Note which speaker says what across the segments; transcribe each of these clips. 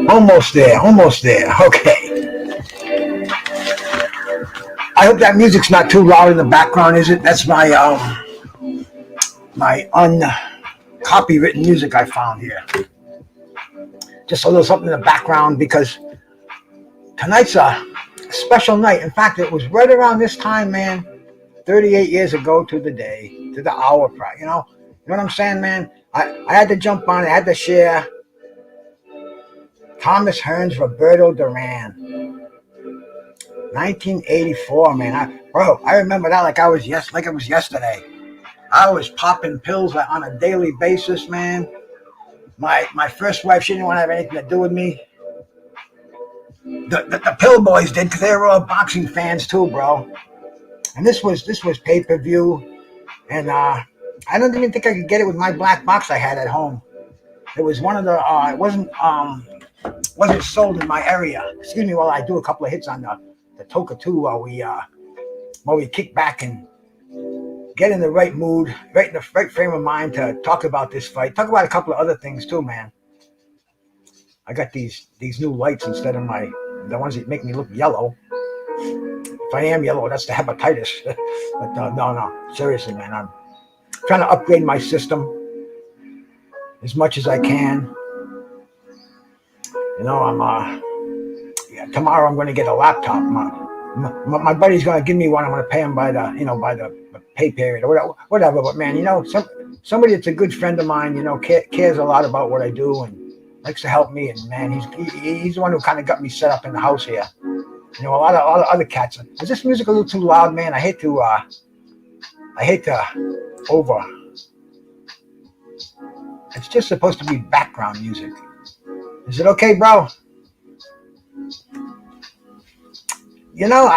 Speaker 1: Almost there, almost there. Okay. I hope that music's not too loud in the background, is it? That's my uncopywritten music I found here. Just a little something in the background because tonight's a special night. In fact, it was right around this time, man, 38 years ago to the day, to the hour, you know what I'm saying, man? I had to jump on it, I had to share Thomas Hearns, Roberto Duran, 1984, man. I remember that like it was yesterday. I was popping pills on a daily basis, man. My first wife, she didn't want to have anything to do with me. The pill boys did because they were all boxing fans too, bro. And this was pay-per-view, and I don't even think I could get it with my black box I had at home. It was one of the it wasn't sold in my area. Excuse me while I do a couple of hits on the Toker too while we kick back and get in the right mood, right in the right frame of mind to talk about this fight. Talk about a couple of other things too, man. I got these new lights instead of the ones that make me look yellow. If I am yellow, that's the hepatitis. But no, seriously, man. I'm trying to upgrade my system as much as I can. You know, tomorrow I'm going to get a laptop. My buddy's going to give me one. I'm going to pay him by the pay period or whatever. But man, you know, somebody that's a good friend of mine, you know, cares a lot about what I do and likes to help me. And man, he's the one who kind of got me set up in the house here. You know, a lot of other cats. Is this music a little too loud, man? I hate to over. It's just supposed to be background music. Is it okay, bro? You know,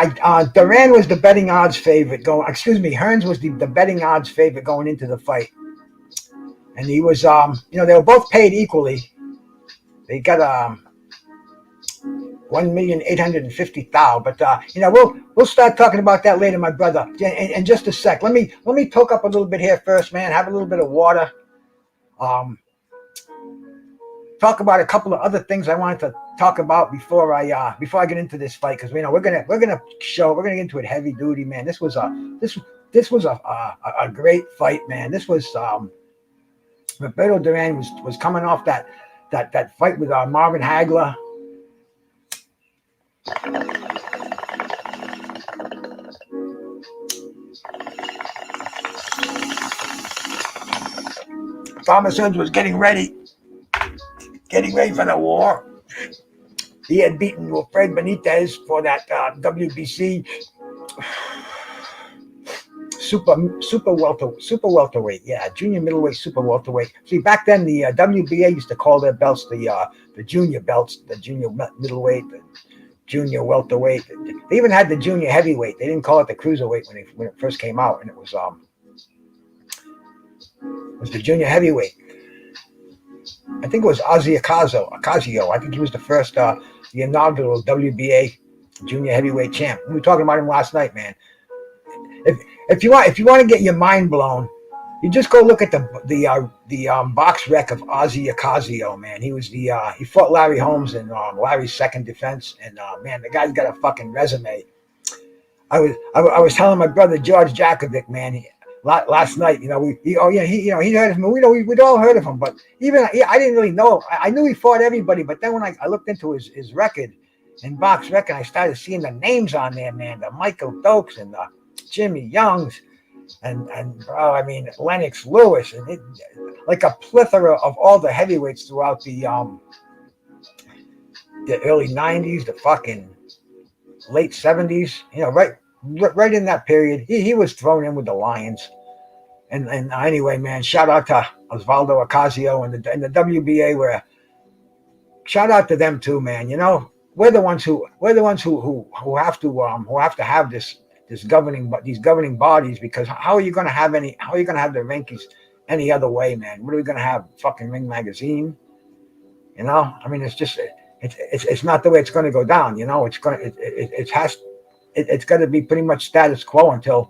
Speaker 1: Duran was the betting odds favorite Hearns was the betting odds favorite going into the fight. And he was, you know, they were both paid equally. They got, 1,850,000. But, you know, we'll start talking about that later, my brother. In just a sec. Let me talk up a little bit here first, man. Have a little bit of water. Talk about a couple of other things I wanted to talk about before I get into this fight, because you know we're gonna get into it heavy duty, man. This was a great fight, man. This was Roberto Duran was coming off that fight with Marvin Hagler. Thomas Hearns was getting ready for the war. He had beaten Wilfred Benitez for that WBC super welterweight, yeah, junior middleweight, super welterweight. See, back then the WBA used to call their belts the junior belts, the junior middleweight, the junior welterweight. They even had the junior heavyweight. They didn't call it the cruiserweight when it first came out, and it was the junior heavyweight. I think it was Ozzy Ocasio. I think he was the first, the inaugural WBA junior heavyweight champ. We were talking about him last night, man. If you want to get your mind blown, you just go look at the box rec of Ozzy Ocasio, man. He fought Larry Holmes in Larry's second defense, and man, the guy's got a fucking resume. I was telling my brother George Jakovic, man. Last night, you know, he heard of him. We'd all heard of him, but I didn't really know. I knew he fought everybody, but then when I looked into his record, in box record, I started seeing the names on there, man. The Michael Dokes and the Jimmy Youngs, and I mean Lennox Lewis, and like a plethora of all the heavyweights throughout the early '90s, the fucking late '70s. You know, right in that period, he was thrown in with the Lions. And anyway, man, shout out to Osvaldo Ocasio and the WBA. Where shout out to them too, man. You know, we're the ones who have to have these governing bodies, because how are you going to have the rankings any other way, man? What are we going to have? Fucking Ring Magazine? You know, I mean, it's not the way it's going to go down. You know, it has. it's got to be pretty much status quo until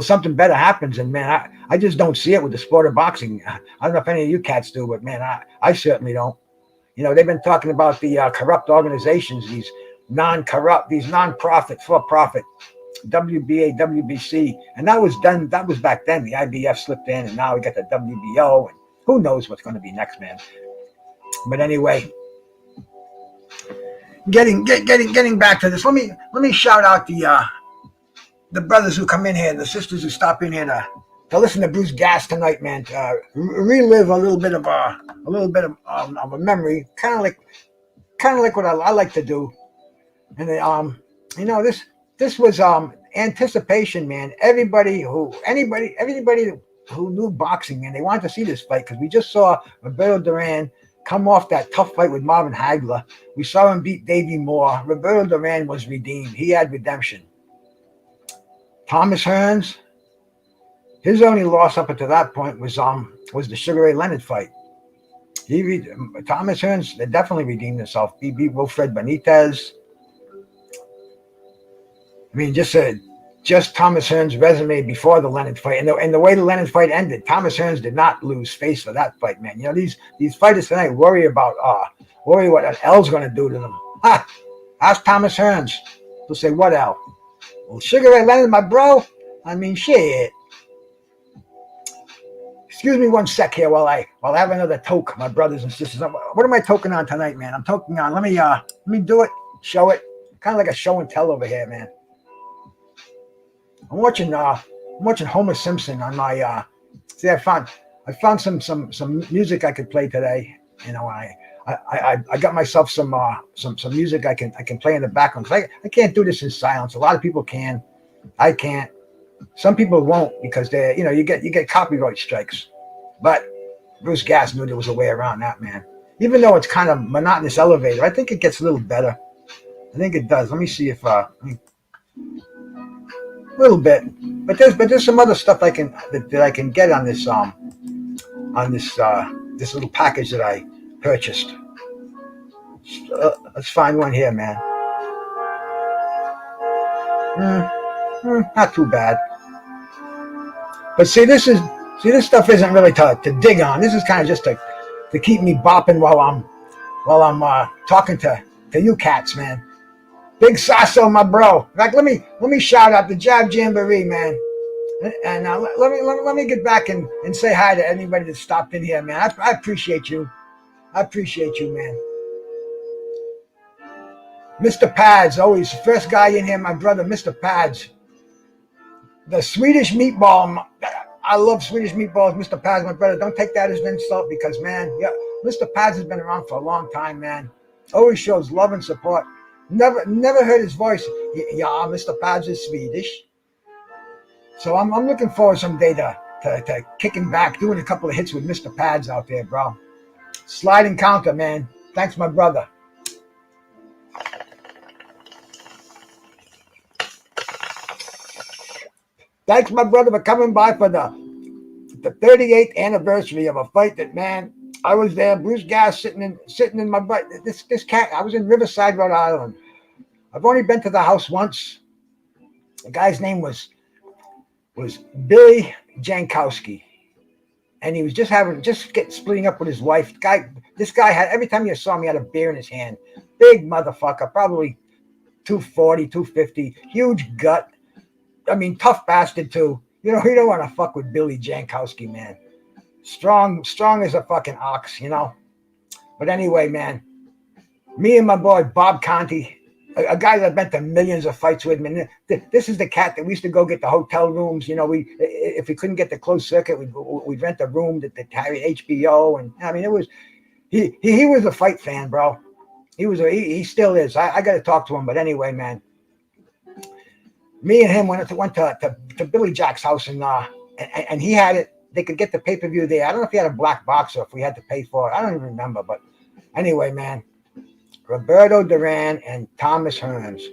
Speaker 1: something better happens. And man, I just don't see it with the sport of boxing. I don't know if any of you cats do, but man, I certainly don't. They've been talking about the corrupt organizations, these non-corrupt, these non-profit, for-profit, WBA, WBC, and that was done. That was back then. The IBF slipped in, and now we got the WBO, and who knows what's going to be next, man. But anyway, getting back to this, let me shout out the brothers who come in here, the sisters who stop in here to listen to Bruce Gas tonight, man. To relive a little bit of a memory, kind of like what I like to do. And this was anticipation, man. Everybody who knew boxing, man, they wanted to see this fight because we just saw Roberto Duran come off that tough fight with Marvin Hagler. We saw him beat Davey Moore. Roberto Duran was redeemed. He had redemption. Thomas Hearns, his only loss up until that point was the Sugar Ray Leonard fight. Thomas Hearns definitely redeemed himself. He beat Wilfred Benitez. I mean, just Thomas Hearns' resume before the Leonard fight, and the way the Leonard fight ended, Thomas Hearns did not lose face for that fight, man. These fighters tonight worry what L's going to do to them. Ha! Ask Thomas Hearns. He'll say, what L? Well, Sugar Ray Leonard, my bro. I mean, shit. Excuse me one sec here while I have another toke, my brothers and sisters. What am I toking on tonight, man? I'm toking on. Let me do it. Show it. Kind of like a show and tell over here, man. I'm watching Homer Simpson on my see I found some music I could play today. I got myself some music I can play in the background because I can't do this in silence. A lot of people can. I can't. Some people won't because you get copyright strikes. But Bruce Gas knew there was a way around that, man. Even though it's kind of monotonous elevator, I think it gets a little better. I think it does. Let me see if a little bit. But there's some other stuff that I can get on this this little package that I purchased. Let's find one here, man. Not too bad. But see, this stuff isn't really to dig on. This is kind of just to keep me bopping while I'm talking to you cats, man. Big Sasso, my bro. In fact, let me shout out the Jab Jamboree, man. And let me get back and say hi to anybody that stopped in here, man. I appreciate you. I appreciate you, man. Mr. Pads, always first guy in here, my brother, Mr. Pads. The Swedish meatball. I love Swedish meatballs, Mr. Pads, my brother. Don't take that as an insult because, man, yeah, Mr. Pads has been around for a long time, man. Always shows love and support. Never heard his voice. Yeah, Mr. Pads is Swedish. So I'm looking forward someday to kicking back, doing a couple of hits with Mr. Pads out there, bro. Sliding counter, man. Thanks, my brother. Thanks, my brother, for coming by for the 38th anniversary of a fight that, man, I was there. Bruce Gas sitting in my butt. This cat. I was in Riverside, Rhode Island. I've only been to the house once. The guy's name was Billy Jankowski, and he was splitting up with his wife. This guy had, every time you saw him, he had a beer in his hand. Big motherfucker, probably 240, 250, huge gut. I mean, tough bastard too. You don't want to fuck with Billy Jankowski, man. Strong as a fucking ox, But anyway, man, me and my boy Bob Conti, a guy that I've been to millions of fights with, man. This is the cat that we used to go get the hotel rooms. If we couldn't get the closed circuit, we'd rent a room that carried HBO, and I mean, it was he was a fight fan, bro. He still is. I got to talk to him, but anyway, man. Me and him went to Billy Jack's house, and he had it. They could get the pay-per-view there. I don't know if he had a black box or if we had to pay for it. I don't even remember. But anyway, man, Roberto Duran and Thomas Hearns.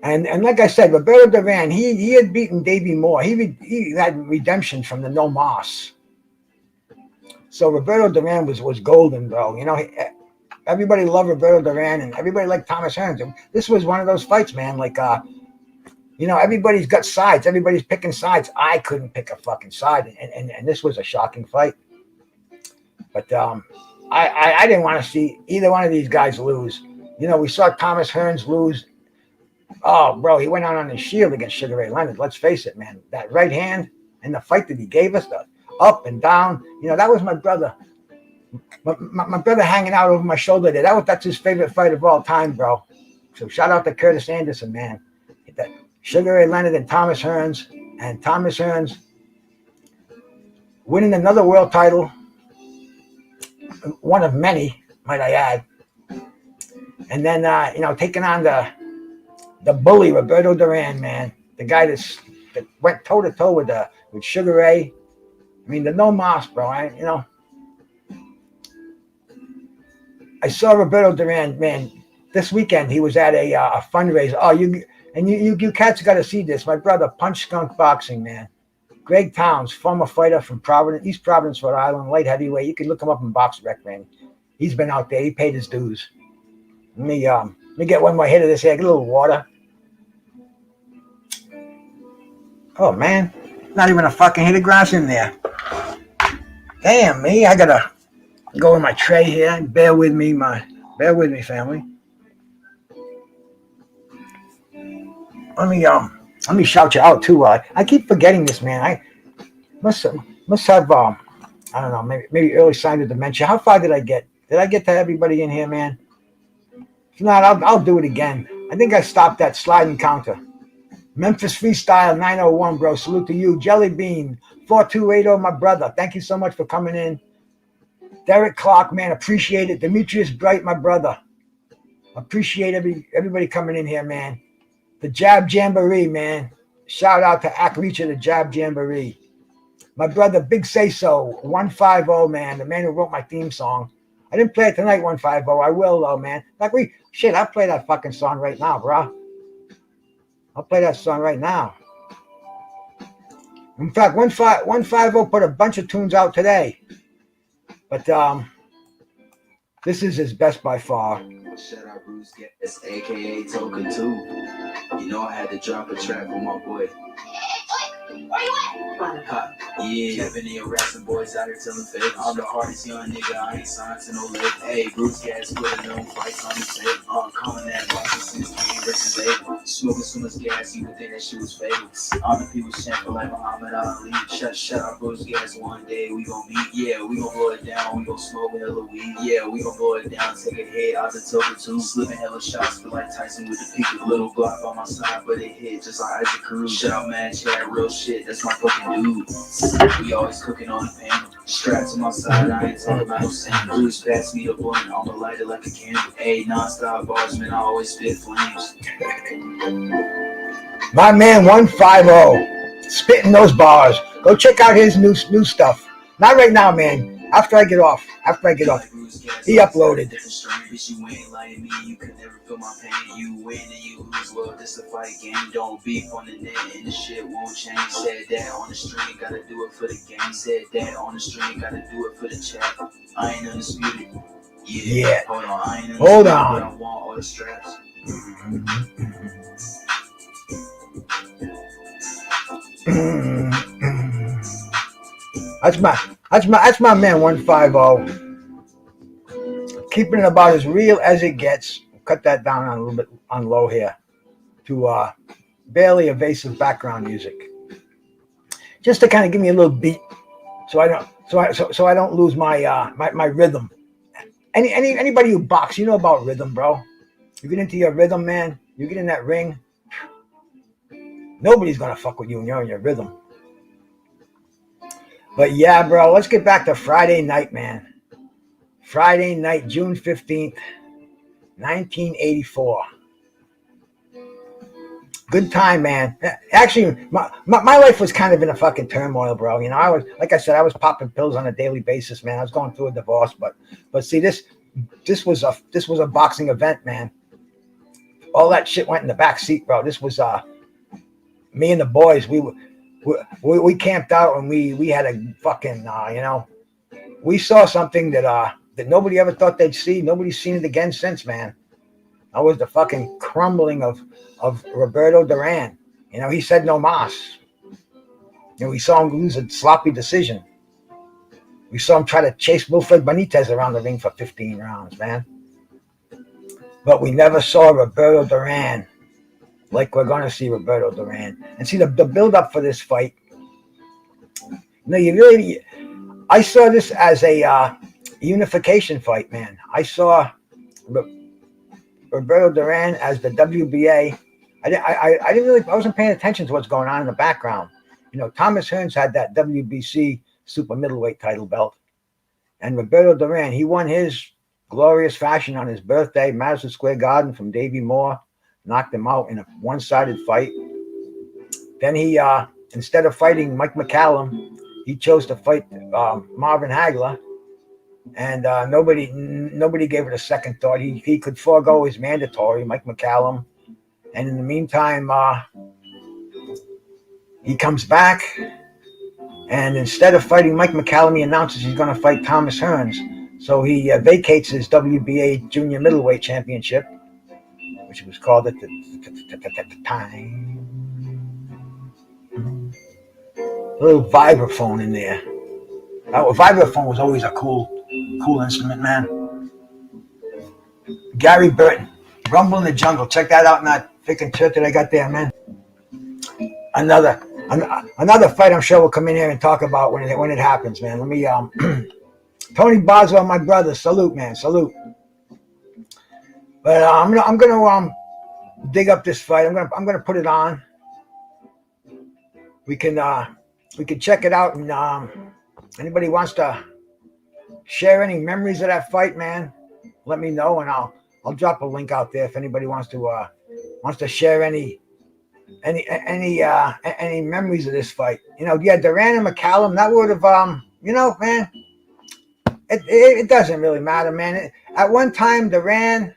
Speaker 1: And like I said, Roberto Duran, he had beaten Davey Moore. He had redemption from the No Mas. So Roberto Duran was golden, bro. everybody loved Roberto Duran and everybody liked Thomas Hearns. This was one of those fights, man. Like, everybody's got sides. Everybody's picking sides. I couldn't pick a fucking side, and this was a shocking fight. But I didn't want to see either one of these guys lose. We saw Thomas Hearns lose. Oh, bro, he went out on his shield against Sugar Ray Leonard. Let's face it, man. That right hand and the fight that he gave us, the up and down, that was my brother. My brother hanging out over my shoulder there. That's his favorite fight of all time, bro. So shout out to Curtis Anderson, man. That Sugar Ray Leonard and Thomas Hearns. And Thomas Hearns winning another world title. One of many, might I add. And then, taking on the bully, Roberto Duran, man. The guy that went toe-to-toe with Sugar Ray. I mean, the no mas, bro. I saw Roberto Duran, man, this weekend. He was at a fundraiser. Oh, you cats got to see this. My brother, Punch Skunk Boxing, man. Greg Towns, former fighter from Providence, East Providence, Rhode Island, light heavyweight. You can look him up in Box Rec, man. He's been out there. He paid his dues. Let me get one more hit of this here. Get a little water. Oh, man. Not even a fucking hit of grass in there. Damn me. I got to go in my tray here. Bear with me, family. Let me shout you out, too. I keep forgetting this, man. I must have, I don't know, maybe early signs of dementia. How far did I get? Did I get to everybody in here, man? If not, I'll do it again. I think I stopped that sliding counter. Memphis Freestyle 901, bro. Salute to you. Jelly Bean 4280, my brother. Thank you so much for coming in. Derek Clark, man. Appreciate it. Demetrius Bright, my brother. Appreciate everybody coming in here, man. The Jab Jamboree, man. Shout out to Ack Reacher, the Jab Jamboree. My brother, Big Say So 150, man. The man who wrote my theme song. I didn't play it tonight, 150. I will, though, man. I'll play that fucking song right now, bro. I'll play that song right now. In fact, 150 put a bunch of tunes out today. But this is his best by far.
Speaker 2: Shout out Bruce Guess, aka Toker too. I had to drop a track with my boy. Where you at? Yeah, Kevin and your rapping boys out here telling fake. I'm the hardest young nigga, I ain't signed to no label. Hey, Bruce Gas putting them fights on the table. I'm calling that boxing since King versus Abel. Smoking so much gas, you would think that shit was fatal. All the people chanting like Muhammad Ali. Shut up, Bruce Gas, one day we gon' meet. Yeah, we gon' blow it down, we gon' smoke hella weed. Yeah, we gon' blow it down, take a hit out the Toker too. Slipping hella shots, feel like Tyson with the peak. Little Glock on my side, but it hit just like Isaac Cruz. Shout out, man, chat, real shit, that's my fucking dude. We always cooking on the panel. Strapped to my side, I ain't talking about no sand. Bruce pass me the blunt, I'ma light it like a candle. Hey, non-stop bars, man, I always spit flames.
Speaker 1: My man 150, spitting those bars. Go check out his new stuff. Not right now, man. After I get off. He uploaded.
Speaker 2: You ain't like me, you could never feel my pain. You win and you lose, well, this a fight game. Don't beef on the net and the shit won't change. Said that on the stream, gotta do it for the game. Said that on the stream, gotta do it for the chat. I ain't undisputed. Yeah. Hold on, I ain't undisputed.
Speaker 1: Hold on.
Speaker 2: But I want all the straps.
Speaker 1: That's my man 150. Keeping it about as real as it gets. Cut that down on a little bit on low here to barely evasive background music, just to kind of give me a little beat, so I don't lose my my rhythm. Anybody who box, about rhythm, bro. You get into your rhythm, man. You get in that ring. Nobody's gonna fuck with you when you're in your rhythm. But yeah, bro, let's get back to Friday night, man. Friday night, June 15th, 1984. Good time, man. Actually, my life was kind of in a fucking turmoil, bro. I was, like I said, I was popping pills on a daily basis, man. I was going through a divorce, but see, this was a boxing event, man. All that shit went in the back seat, bro. This was me and the boys. We camped out and we had a fucking we saw something that that nobody ever thought they'd see. Nobody's seen it again since, man. That was the fucking crumbling of Roberto Duran. You know, he said no mas. You know, we saw him lose a sloppy decision. We saw him try to chase Wilfred Benitez around the ring for 15 rounds, man. But we never saw Roberto Duran like we're going to see Roberto Duran. And see, the build-up for this fight, I saw this as a unification fight, man. I saw Roberto Duran as the WBA. I wasn't paying attention to what's going on in the background. You know, Thomas Hearns had that WBC super middleweight title belt. And Roberto Duran, he won his glorious fashion on his birthday, Madison Square Garden, from Davey Moore. Knocked him out in a one-sided fight. Then he, instead of fighting Mike McCallum, he chose to fight Marvin Hagler. And nobody gave it a second thought. He could forego his mandatory, Mike McCallum. And in the meantime, he comes back. And instead of fighting Mike McCallum, he announces he's going to fight Thomas Hearns. So he vacates his WBA Junior Middleweight Championship, which was called at the time. A little vibraphone in there. Vibraphone was always a cool instrument, man. Gary Burton, Rumble in the Jungle. Check that out in that freaking shirt that I got there, man. Another fight I'm sure we'll come in here and talk about when it happens, man. Let me Tony Boswell, my brother, salute, man, salute. But I'm gonna dig up this fight. I'm gonna put it on. We can check it out, and anybody wants to share any memories of that fight, man, let me know, and I'll drop a link out there if anybody wants to share any memories of this fight. You know, yeah, Duran and McCallum, that would have you know, man, it doesn't really matter, man. At one time, the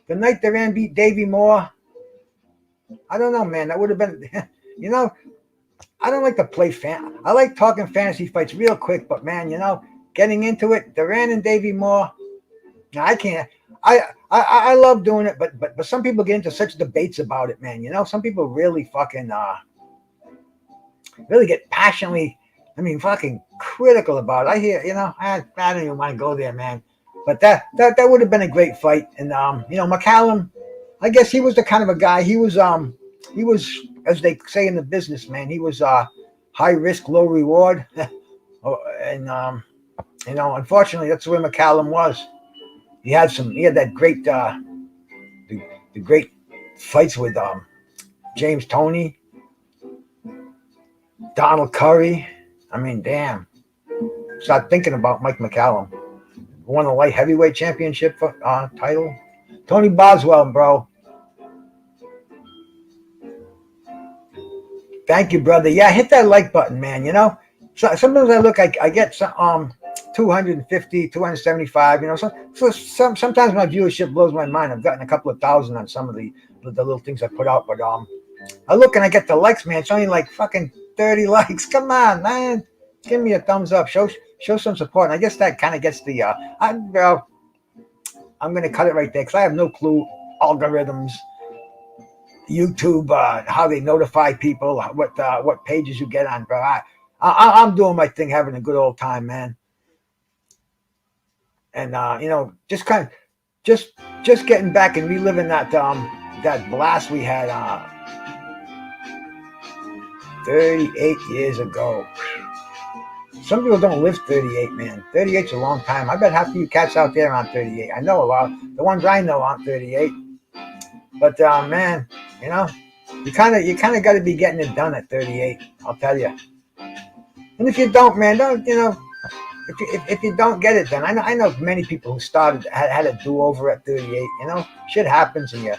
Speaker 1: night Duran beat Davey Moore, I don't know, man. That would have been, you know, I don't like to play I like talking fantasy fights real quick, but man, you know, getting into it, Duran and Davey Moore, I can't. I love doing it, but some people get into such debates about it, man. You know, some people really fucking really get passionately, fucking critical about it. I hear, you know, I don't even want to go there, man. But that would have been a great fight. And you know, McCallum, I guess he was the kind of a guy. He was as they say in the business, man. He was high risk, low reward. And you know, unfortunately, that's the way McCallum was. He had that great the great fights with James Toney, Donald Curry. I mean, damn. Start thinking about Mike McCallum. Won the light heavyweight championship title. Tony Boswell, bro. Thank you, brother. Yeah, hit that like button, man. You know, so sometimes I look, I get some 250, 275. You know, so sometimes my viewership blows my mind. I've gotten a couple of thousand on some of the little things I put out, but I look and I get the likes, man. It's only like fucking 30 likes. Come on, man. Give me a thumbs up. Show some support. And I guess that kind of gets the I'm going to cut it right there because I have no clue algorithms, YouTube, how they notify people, what pages you get on, bro. I'm doing my thing, having a good old time, man. And you know, just getting back and reliving that blast we had 38 years ago. Some people don't live 38, man. 38's a long time. I bet half of you cats out there aren't 38. I know a lot. The ones I know aren't 38. But man, you know, you kind of got to be getting it done at 38. I'll tell you. And if you don't, man, don't, you know, if you don't get it done, I know many people who started had a do-over at 38. You know, shit happens in your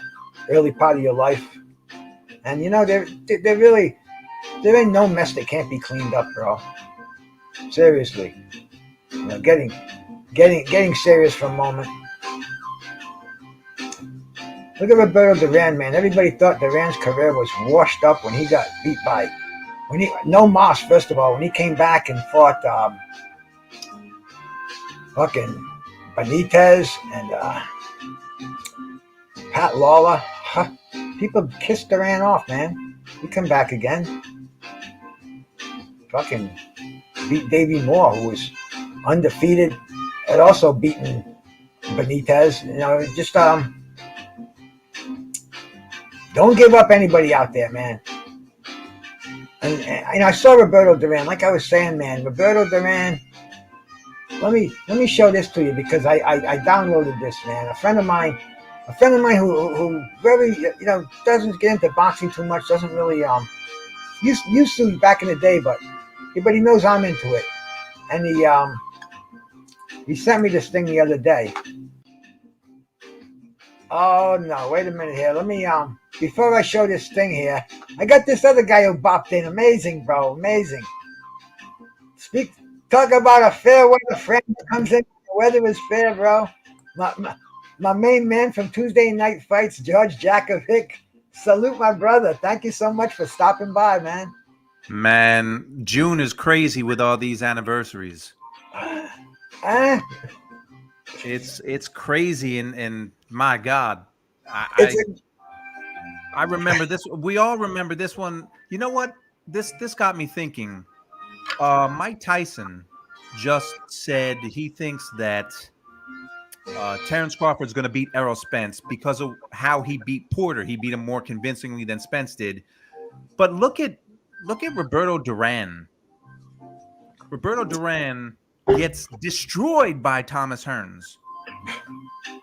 Speaker 1: early part of your life, and you know, there ain't no mess that can't be cleaned up, bro. Seriously, you know, getting serious for a moment. Look at Roberto Duran, man. Everybody thought Duran's career was washed up when he got beat by no Moss. First of all, when he came back and fought fucking Benitez and Pat Lawler. Huh. People kissed Duran off, man. He come back again. Fucking beat Davey Moore, who was undefeated, had also beaten Benitez. You know, just don't give up anybody out there, man. And I saw Roberto Duran, like I was saying, man. Roberto Duran. Let me show this to you because I downloaded this, man. A friend of mine who very doesn't get into boxing too much, doesn't really used to back in the day, but he knows I'm into it, and he sent me this thing the other day. Oh no, wait a minute here. Let me before I show this thing here, I got this other guy who bopped in. Amazing, bro, amazing. Talk about a fair weather friend that comes in. The weather is fair, bro. My main man from Tuesday Night Fights, George Jakovic. Salute my brother. Thank you so much for stopping by, man.
Speaker 3: Man, June is crazy with all these anniversaries. It's crazy, and my God, I remember this. We all remember this one. You know what? This got me thinking. Mike Tyson just said he thinks that Terrence Crawford's going to beat Errol Spence because of how he beat Porter. He beat him more convincingly than Spence did. But look at Roberto Duran. Roberto Duran gets destroyed by Thomas Hearns.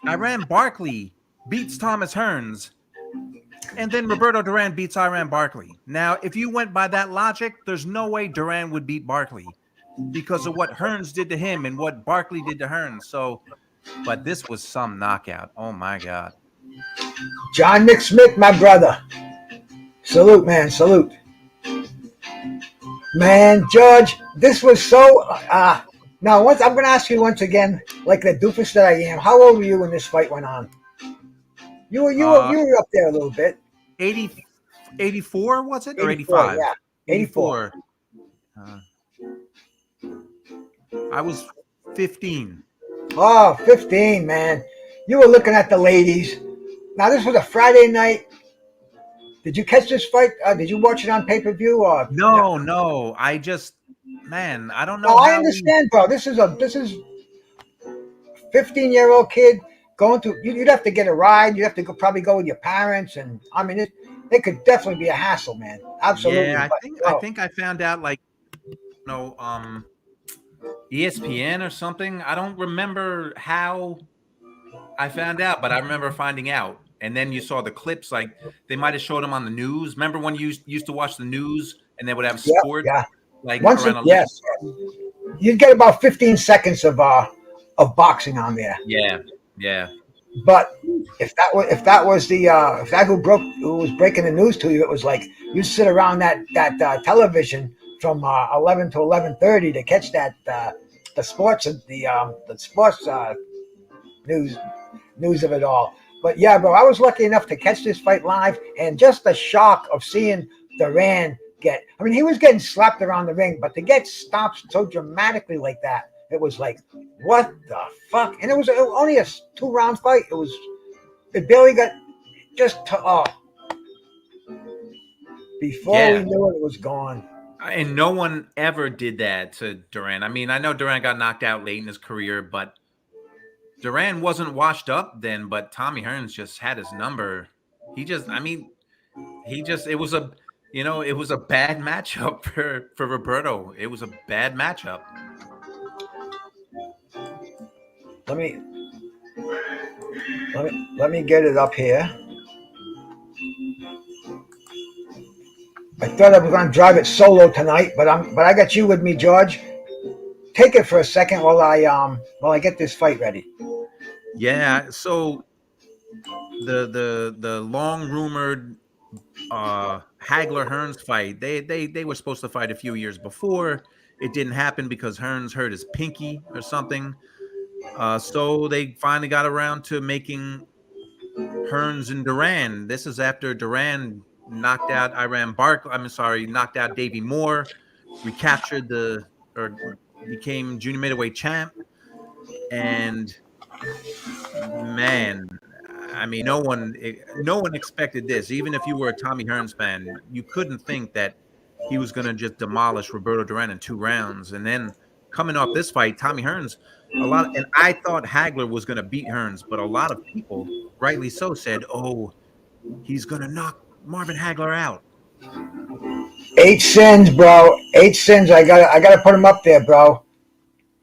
Speaker 3: Iran Barkley beats Thomas Hearns. And then Roberto Duran beats Iran Barkley. Now, if you went by that logic, there's no way Duran would beat Barkley because of what Hearns did to him and what Barkley did to Hearns. So, but this was some knockout. Oh, my God.
Speaker 1: John Nick Smith, my brother. Salute, man. Salute. Man, George, this was so... now, I'm going to ask you once again, like the doofus that I am, how old were you when this fight went on? You were up there a little bit.
Speaker 3: 84, was it? Or 85?
Speaker 1: Yeah, 84.
Speaker 3: I was 15.
Speaker 1: Oh, 15, man. You were looking at the ladies. Now, this was a Friday night. Did you catch this fight? Did you watch it on pay-per-view? Or
Speaker 3: No. I just, man, I don't know.
Speaker 1: No, I understand, bro. This is 15-year-old kid going to. You'd have to get a ride. You'd have to probably go with your parents, and I mean, it could definitely be a hassle, man. Absolutely.
Speaker 3: Yeah, I think I found out ESPN or something. I don't remember how I found out, but I remember finding out. And then you saw the clips, like they might have showed them on the news. Remember when you used to watch the news and they would have sport?
Speaker 1: Yeah.
Speaker 3: Like
Speaker 1: yes. You'd get about 15 seconds of boxing on there.
Speaker 3: Yeah.
Speaker 1: But if that was who was breaking the news to you, it was like you sit around that television from 11 to 11:30 to catch that the sports news of it all. But yeah, bro, I was lucky enough to catch this fight live, and just the shock of seeing Duran he was getting slapped around the ring, but to get stopped so dramatically like that, it was like, what the fuck? And it was only a 2-round fight. It barely got before we knew it was gone.
Speaker 3: And no one ever did that to Duran. I mean, I know Duran got knocked out late in his career, but Duran wasn't washed up then, but Tommy Hearns just had his number. It was a bad matchup for Roberto. It was a bad matchup.
Speaker 1: Let me get it up here. I thought I was going to drive it solo tonight, but I got you with me, George. Take it for a second while I get this fight ready.
Speaker 3: Yeah, so the long rumored Hagler Hearns fight, they were supposed to fight a few years before. It didn't happen because Hearns hurt his pinky or something. So they finally got around to making Hearns and Duran. This is after Duran knocked out knocked out Davey Moore, recaptured became junior middleweight champ. And Man, I mean, no one expected this. Even if you were a Tommy Hearns fan, you couldn't think that he was going to just demolish Roberto Duran in 2 rounds. And then coming off this fight, Tommy Hearns, and I thought Hagler was going to beat Hearns, but a lot of people, rightly so, said, "Oh, he's going to knock Marvin Hagler out."
Speaker 1: 8 sins, bro. 8 sins. I gotta put him up there, bro.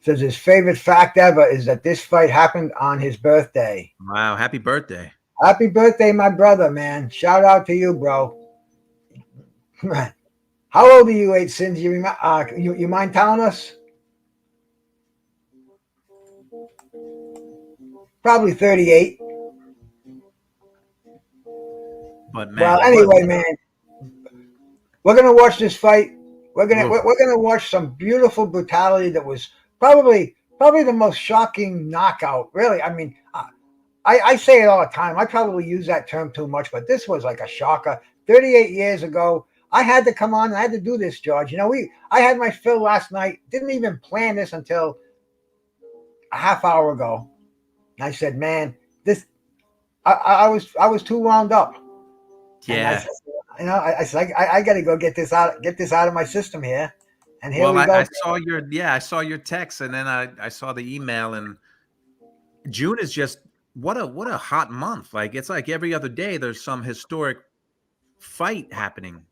Speaker 1: Says his favorite fact ever is that this fight happened on his birthday.
Speaker 3: Wow, happy birthday.
Speaker 1: Happy birthday, my brother, man. Shout out to you, bro. How old are you, 8 sins? You mind telling us? Probably 38.
Speaker 3: But man,
Speaker 1: Well, anyway, man, we're gonna watch this fight. We're gonna watch some beautiful brutality that was probably the most shocking knockout. Really, I mean, I say it all the time. I probably use that term too much, but this was like a shocker. 38 years ago, I had to come on. I had to do this, George. You know, I had my fill last night. Didn't even plan this until a half hour ago. And I said, man, this. I was too wound up.
Speaker 3: yeah.
Speaker 1: I said, I got to go get this out of my system here. And here we go.
Speaker 3: I saw your text, and then I saw the email, and June is just what a hot month. Like it's like every other day there's some historic fight happening.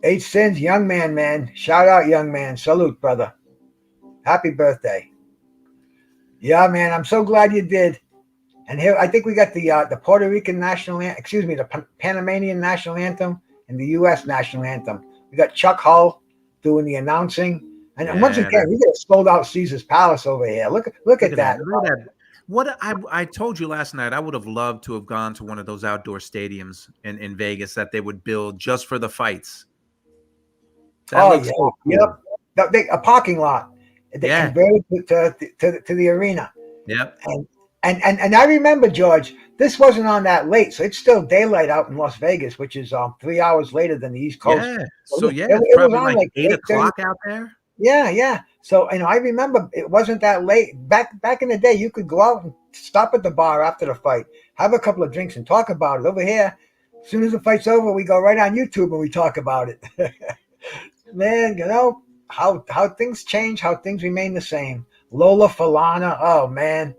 Speaker 1: 8 sins, young man. Shout out, young man. Salute, brother. Happy birthday. Yeah, man. I'm so glad you did. And here, I think we got the Puerto Rican national, the Panamanian national anthem and the U.S. national anthem. We got Chuck Hull doing the announcing, and once again, we got a sold out Caesar's Palace over here. Look at that.
Speaker 3: Look at that. What I told you last night, I would have loved to have gone to one of those outdoor stadiums in Vegas that they would build just for the fights.
Speaker 1: So cool. Yep. A parking lot. They converted to the arena.
Speaker 3: Yep.
Speaker 1: And I remember, George, this wasn't on that late, so it's still daylight out in Las Vegas, which is 3 hours later than the East Coast.
Speaker 3: Yeah. So it probably was on like 8 o'clock out there.
Speaker 1: Yeah. So I remember it wasn't that late. Back in the day, you could go out and stop at the bar after the fight, have a couple of drinks, and talk about it. Over here, as soon as the fight's over, we go right on YouTube and we talk about it. Man, you know how things change, how things remain the same. Lola Falana, oh man,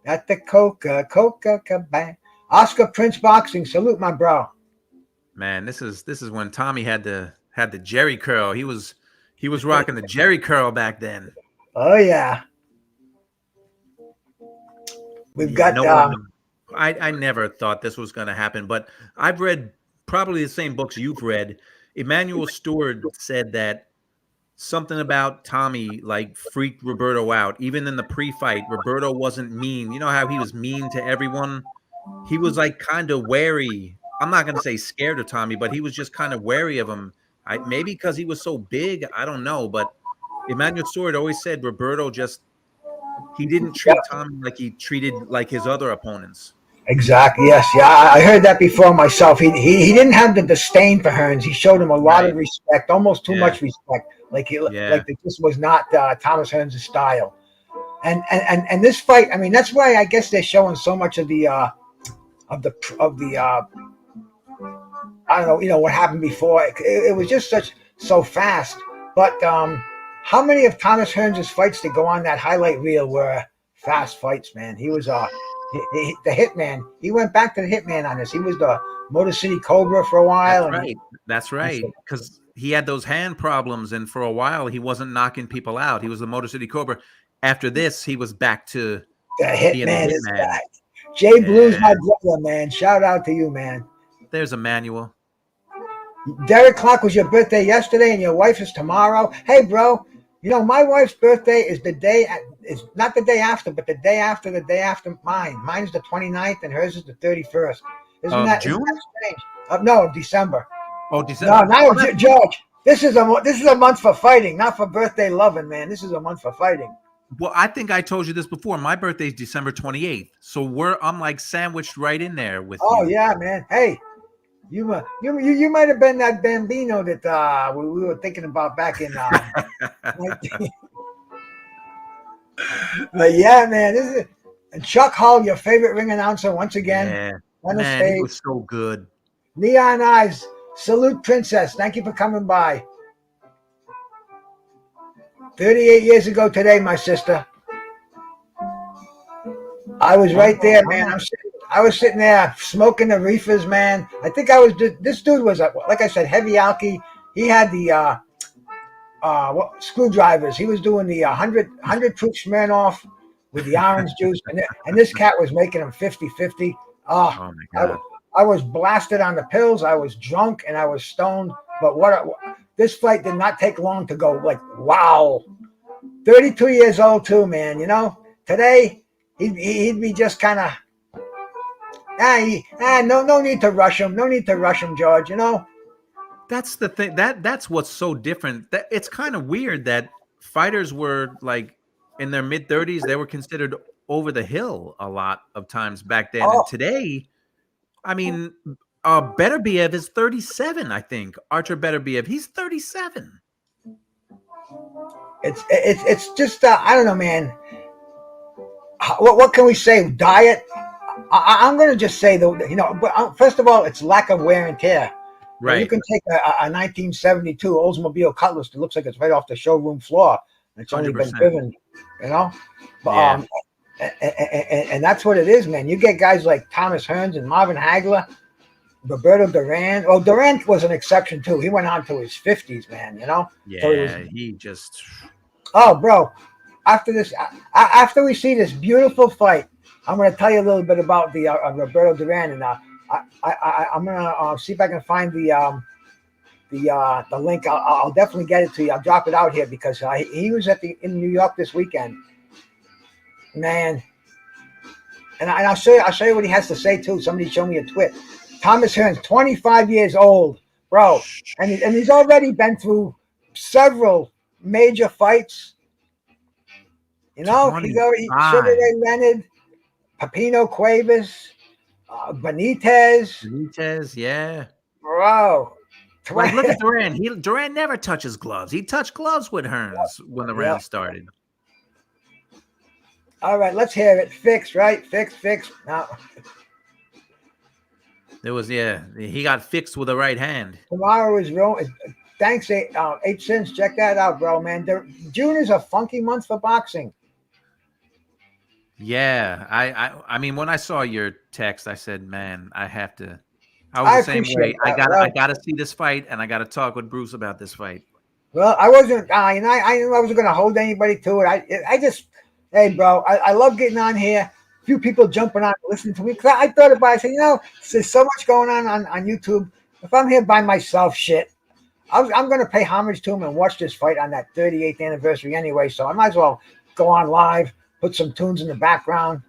Speaker 1: at the Coca Cabana. Oscar Prince Boxing, salute my bro.
Speaker 3: Man, this is when Tommy had the Jerry curl. He was rocking the Jerry curl back then.
Speaker 1: Oh yeah. We've got.
Speaker 3: I never thought this was going to happen, but I've read probably the same books you've read. Emmanuel Stewart said that something about Tommy like freaked Roberto out. Even in the pre-fight, Roberto wasn't mean. You know how he was mean to everyone? He was like kind of wary. I'm not going to say scared of Tommy, but he was just kind of wary of him. Maybe because he was so big, I don't know. But Emmanuel Stewart always said Roberto he didn't treat Tommy like he treated like his other opponents.
Speaker 1: Exactly. Yes. Yeah. I heard that before myself. He didn't have the disdain for Hearns. He showed him a lot of respect, almost too much respect. Like this was not Thomas Hearns' style. And this fight, I mean, that's why I guess they're showing so much of the I don't know, what happened before. It was just so fast. But how many of Thomas Hearns' fights that go on that highlight reel were fast fights, man? He was the hitman. He went back to the hitman on this. He was the Motor City Cobra for a while.
Speaker 3: That's right. Because he had those hand problems, and for a while he wasn't knocking people out. He was the Motor City Cobra. After this, he was back to
Speaker 1: the hitman. Is back. Jay Blue's my brother, man. Shout out to you, man.
Speaker 3: There's Emmanuel.
Speaker 1: Derek Clark, was your birthday yesterday, and your wife is tomorrow. Hey, bro. You know, my wife's birthday is it's not the day after, but the day after mine. Mine's the 29th, and hers is the 31st. Isn't that
Speaker 3: June?
Speaker 1: Strange? No, December.
Speaker 3: Oh, December.
Speaker 1: No, George. This is a month for fighting, not for birthday loving, man. This is a month for fighting.
Speaker 3: Well, I think I told you this before. My birthday is December 28th, so I'm like sandwiched right in there with you.
Speaker 1: Oh yeah, man. Hey, you might have been that Bambino that we were thinking about back in. But yeah, man, this is and Chuck Hull, your favorite ring announcer, once again
Speaker 3: Yeah,
Speaker 1: on the
Speaker 3: man, he
Speaker 1: stage.
Speaker 3: was so good.
Speaker 1: Neon Eyes, salute, Princess. Thank you for coming by. 38 years ago today, my sister. I was right there, man. I was sitting there smoking the reefers, man. I think I was. This dude was, like I said, heavy alky. He had the screwdrivers. He was doing the 100 proof Smirnoff with the orange juice, and this cat was making him 50-50. Oh,
Speaker 3: Oh my
Speaker 1: I,
Speaker 3: God.
Speaker 1: I was blasted on the pills. I was drunk and I was stoned. But this fight did not take long to go. Like, wow, 32 years old too, man. You know, today he'd be just kind of no need to rush him. No need to rush him, George. You know.
Speaker 3: That's the thing. That's what's so different. That it's kind of weird that fighters were like in their mid 30s, they were considered over the hill a lot of times back then. And
Speaker 1: Oh,
Speaker 3: today, I mean, Beterbiev is 37, I think. Archer Beterbiev, he's 37.
Speaker 1: it's just I don't know, man. What can we say? Diet. I'm going to just say though, you know. But first of all, it's lack of wear and tear. You know, you
Speaker 3: Right.
Speaker 1: can take a 1972 Oldsmobile Cutlass that looks like it's right off the showroom floor. And it's only been
Speaker 3: 100%.
Speaker 1: driven, you know. But,
Speaker 3: Yeah.
Speaker 1: and that's what it is, man. You get guys like Thomas Hearns and Marvin Hagler, Roberto Duran. Well, Duran was an exception too. He went on to his 50s, man. You know. So
Speaker 3: Yeah. He just.
Speaker 1: oh, bro. After this, after we see this beautiful fight, I'm going to tell you a little bit about the Roberto Duran, and I'm going to see if I can find the link. I'll definitely get it to you. I'll drop it out here because he was in New York this weekend, man. And I'll show you what he has to say too. Somebody showed me a twit. Thomas Hearns, 25 years old, bro, and he's already been through several major fights. You know, he's already Sugar
Speaker 3: 25.
Speaker 1: Ray Leonard, Pepino Cuevas, Benitez,
Speaker 3: Benitez, yeah.
Speaker 1: bro.
Speaker 3: Like, look at Duran. Duran never touches gloves. He touched gloves with Hearns when the round started.
Speaker 1: All right, let's hear it. Fix, right? Fix. Now,
Speaker 3: There was, yeah, he got fixed with the right hand.
Speaker 1: tomorrow is real. Thanks, 8 cents. Check that out, bro, man. June is a funky month for boxing.
Speaker 3: Yeah, I mean, when I saw your text, I said, man, I have to. I was
Speaker 1: I
Speaker 3: the same way.
Speaker 1: appreciate that.
Speaker 3: I gotta see this fight, and I gotta talk with Bruce about this fight.
Speaker 1: Well, I wasn't. I knew I wasn't going to hold anybody to it. I just, hey, bro, I love getting on here. A few people jumping on, listening to me. Cause I thought about it. I said, you know, there's so much going on YouTube. If I'm here by myself, shit, I'm going to pay homage to him and watch this fight on that 38th anniversary anyway. So I might as well go on live, put some tunes in the background,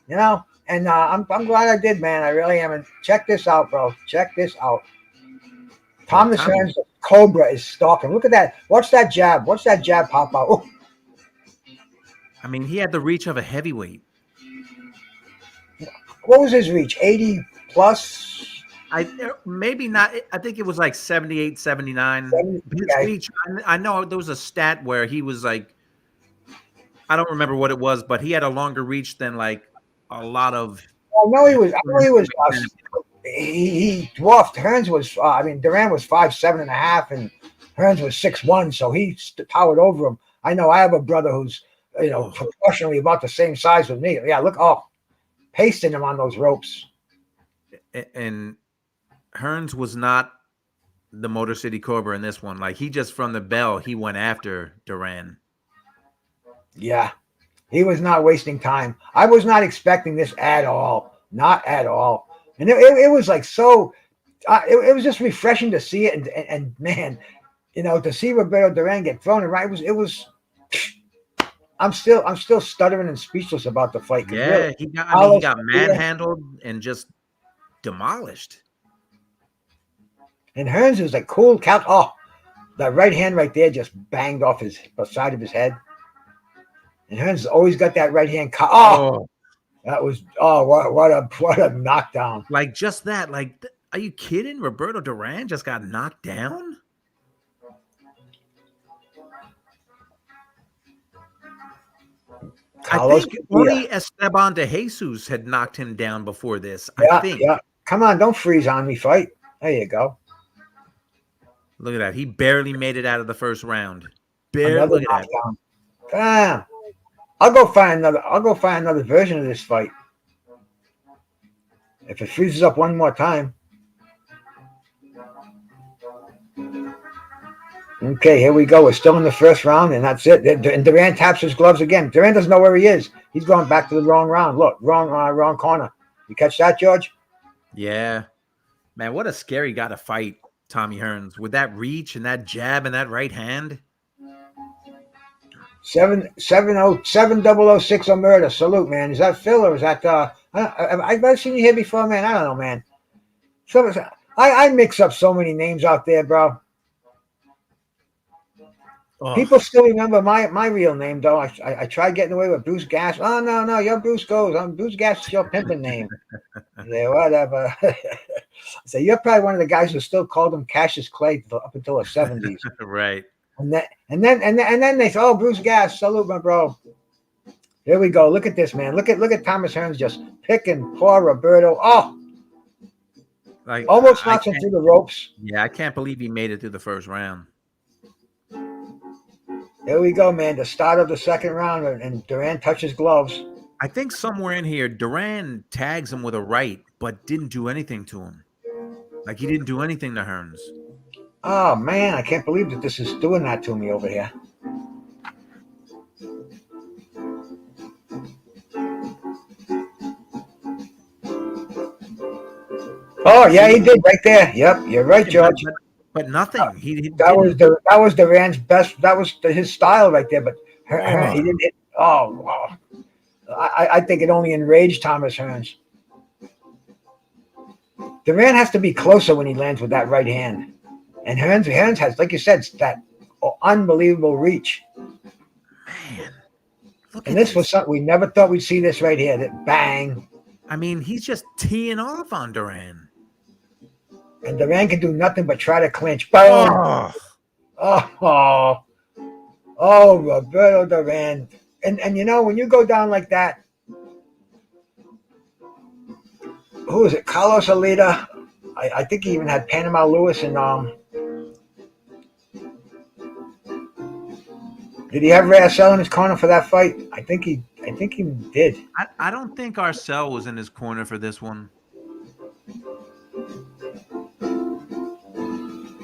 Speaker 1: you know. And I'm glad I did, man. I really am. And check this out, bro. Check this out. Thomas Hearns, Cobra is stalking. Look at that. Watch that jab. Watch that jab pop out. Ooh.
Speaker 3: I mean, he had the reach of a heavyweight.
Speaker 1: What was his reach? 80 plus?
Speaker 3: Maybe not. I think it was like 78, 79. His reach. I know there was a stat where he was like, I don't remember what it was, but he had a longer reach than like a lot of.
Speaker 1: I know he was. He dwarfed. Hearns was. Duran was 5'7.5", and Hearns was 6'1", so he towered over him. I know. I have a brother who's proportionally about the same size with me. Yeah, look, pasting him on those ropes.
Speaker 3: And Hearns was not the Motor City Cobra in this one. Like, he just from the bell, he went after Duran.
Speaker 1: Yeah, he was not wasting time. I was not expecting this at all. Not at all. And it was like so. It was just refreshing to see it, and man, you know, to see Roberto Duran get thrown right. It was. I'm still stuttering and speechless about the fight.
Speaker 3: Yeah,
Speaker 1: really,
Speaker 3: he got manhandled and just demolished.
Speaker 1: And Hearns was like cool count. Oh, that right hand right there just banged off the side of his head. And Hearns always got that right hand. That was what a knockdown!
Speaker 3: Like, just that. Like, are you kidding? Roberto Duran just got knocked down. I
Speaker 1: Carlos
Speaker 3: think
Speaker 1: Padilla.
Speaker 3: only Esteban de Jesus had knocked him down before this. I
Speaker 1: Yeah,
Speaker 3: think.
Speaker 1: yeah. Come on, don't freeze on me, fight. There you go.
Speaker 3: Look at that. He barely made it out of the first round.
Speaker 1: Another
Speaker 3: Look at that.
Speaker 1: knockdown. Damn. I'll go find another version of this fight. If it freezes up one more time. Okay, here we go. We're still in the first round, and that's it. And Duran taps his gloves again. Duran doesn't know where he is. He's going back to the wrong round. Look, wrong corner. You catch that, George?
Speaker 3: Yeah. Man, what a scary guy to fight, Tommy Hearns. With that reach and that jab and that right hand.
Speaker 1: 7006 on murder. Salute, man. Is that Phil or is that I've never seen you here before, man. I don't know, man. I mix up so many names out there, bro.
Speaker 3: Oh.
Speaker 1: People still remember my real name, though. I tried getting away with Bruce Gas. Oh, no, you're Bruce Goes. I'm Bruce Gas is your pimping name. Yeah, whatever. So you're probably one of the guys who still called him Cassius Clay up until the 70s.
Speaker 3: Right.
Speaker 1: And then they say, oh, Bruce Gas, salute, my bro. Here we go. Look at this, man. Look at Thomas Hearns just picking poor Roberto. Oh,
Speaker 3: Like
Speaker 1: almost knocks him through the ropes.
Speaker 3: Yeah, I can't believe he made it through the first round.
Speaker 1: Here we go, man. The start of the second round, and Duran touches gloves.
Speaker 3: I think somewhere in here, Duran tags him with a right, but didn't do anything to him. Like he didn't do anything to Hearns.
Speaker 1: Oh, man, I can't believe that this is doing that to me over here. Oh, yeah, he did right there. Yep, you're right, George.
Speaker 3: But nothing.
Speaker 1: That was Duran's best. That was his style right there. But he didn't hit. Oh, wow. I think it only enraged Thomas Hearns. Duran has to be closer when he lands with that right hand. And Hearns has, like you said, that unbelievable reach.
Speaker 3: Man,
Speaker 1: and this was something we never thought we'd see this right here. That bang.
Speaker 3: I mean, he's just teeing off on Duran.
Speaker 1: And Duran can do nothing but try to clinch. Boom. Oh, Roberto Duran. And you know, when you go down like that, who is it? Carlos Alida. I think he even had Panama Lewis and did he have Raycel in his corner for that fight? I think he did.
Speaker 3: I don't think Arcel was in his corner for this one.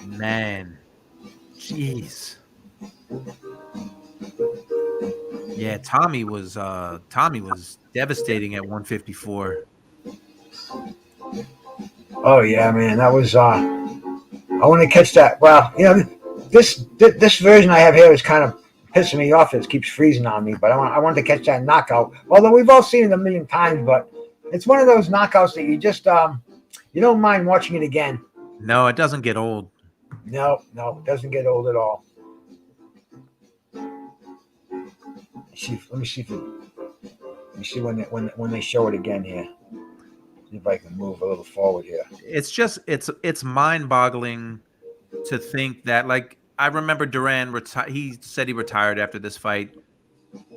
Speaker 3: Man. Jeez. Yeah, Tommy was devastating at 154.
Speaker 1: Oh yeah, man, that was I want to catch that. Well, you know, this version I have here is kind of pissing me off. It keeps freezing on me, but I wanted to catch that knockout. Although we've all seen it a million times, but it's one of those knockouts that you just you don't mind watching it again.
Speaker 3: No, it doesn't get old.
Speaker 1: No, it doesn't get old at all. Let me see when they show it again here. See if I can move a little forward here.
Speaker 3: It's mind-boggling to think that, like, I remember Duran he said he retired after this fight,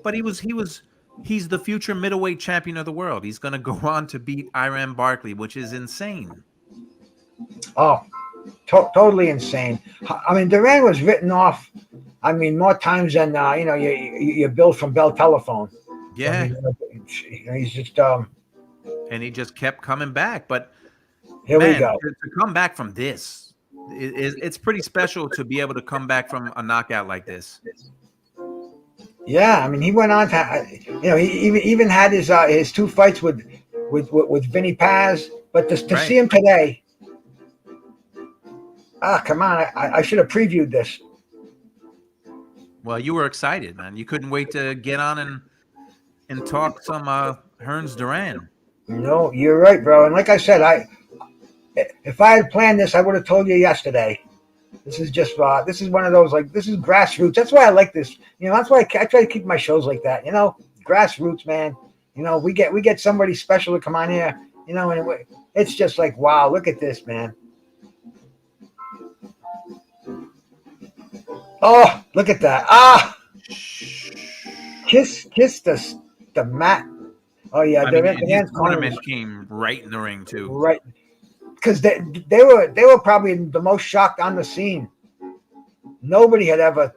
Speaker 3: but he's the future middleweight champion of the world. He's going to go on to beat Iran Barkley, which is insane.
Speaker 1: Oh, totally insane. I mean, Duran was written off. I mean, more times than you Bill from Bell Telephone.
Speaker 3: Yeah,
Speaker 1: I mean, he's just
Speaker 3: and he just kept coming back. But
Speaker 1: here we go.
Speaker 3: To come back from this, it's pretty special to be able to come back from a knockout like this.
Speaker 1: Yeah, I mean, he went on to, he even had his two fights with Vinny Paz, but to see him today, come on, I should have previewed this.
Speaker 3: Well, you were excited, man. You couldn't wait to get on and talk some Hearns Duran.
Speaker 1: No, you're right, bro. And like I said, if I had planned this, I would have told you yesterday. This is just this is one of those, like, this is grassroots. That's why I like this. That's why I try to keep my shows like that. Grassroots, man. We get somebody special to come on here. And it's just like, wow, look at this, man. Oh, look at that. Kiss the the mat. Oh yeah,
Speaker 3: I mean, and his
Speaker 1: Duran's corner
Speaker 3: tournament
Speaker 1: was
Speaker 3: came right in the ring too.
Speaker 1: right because they were probably the most shocked on the scene. Nobody had ever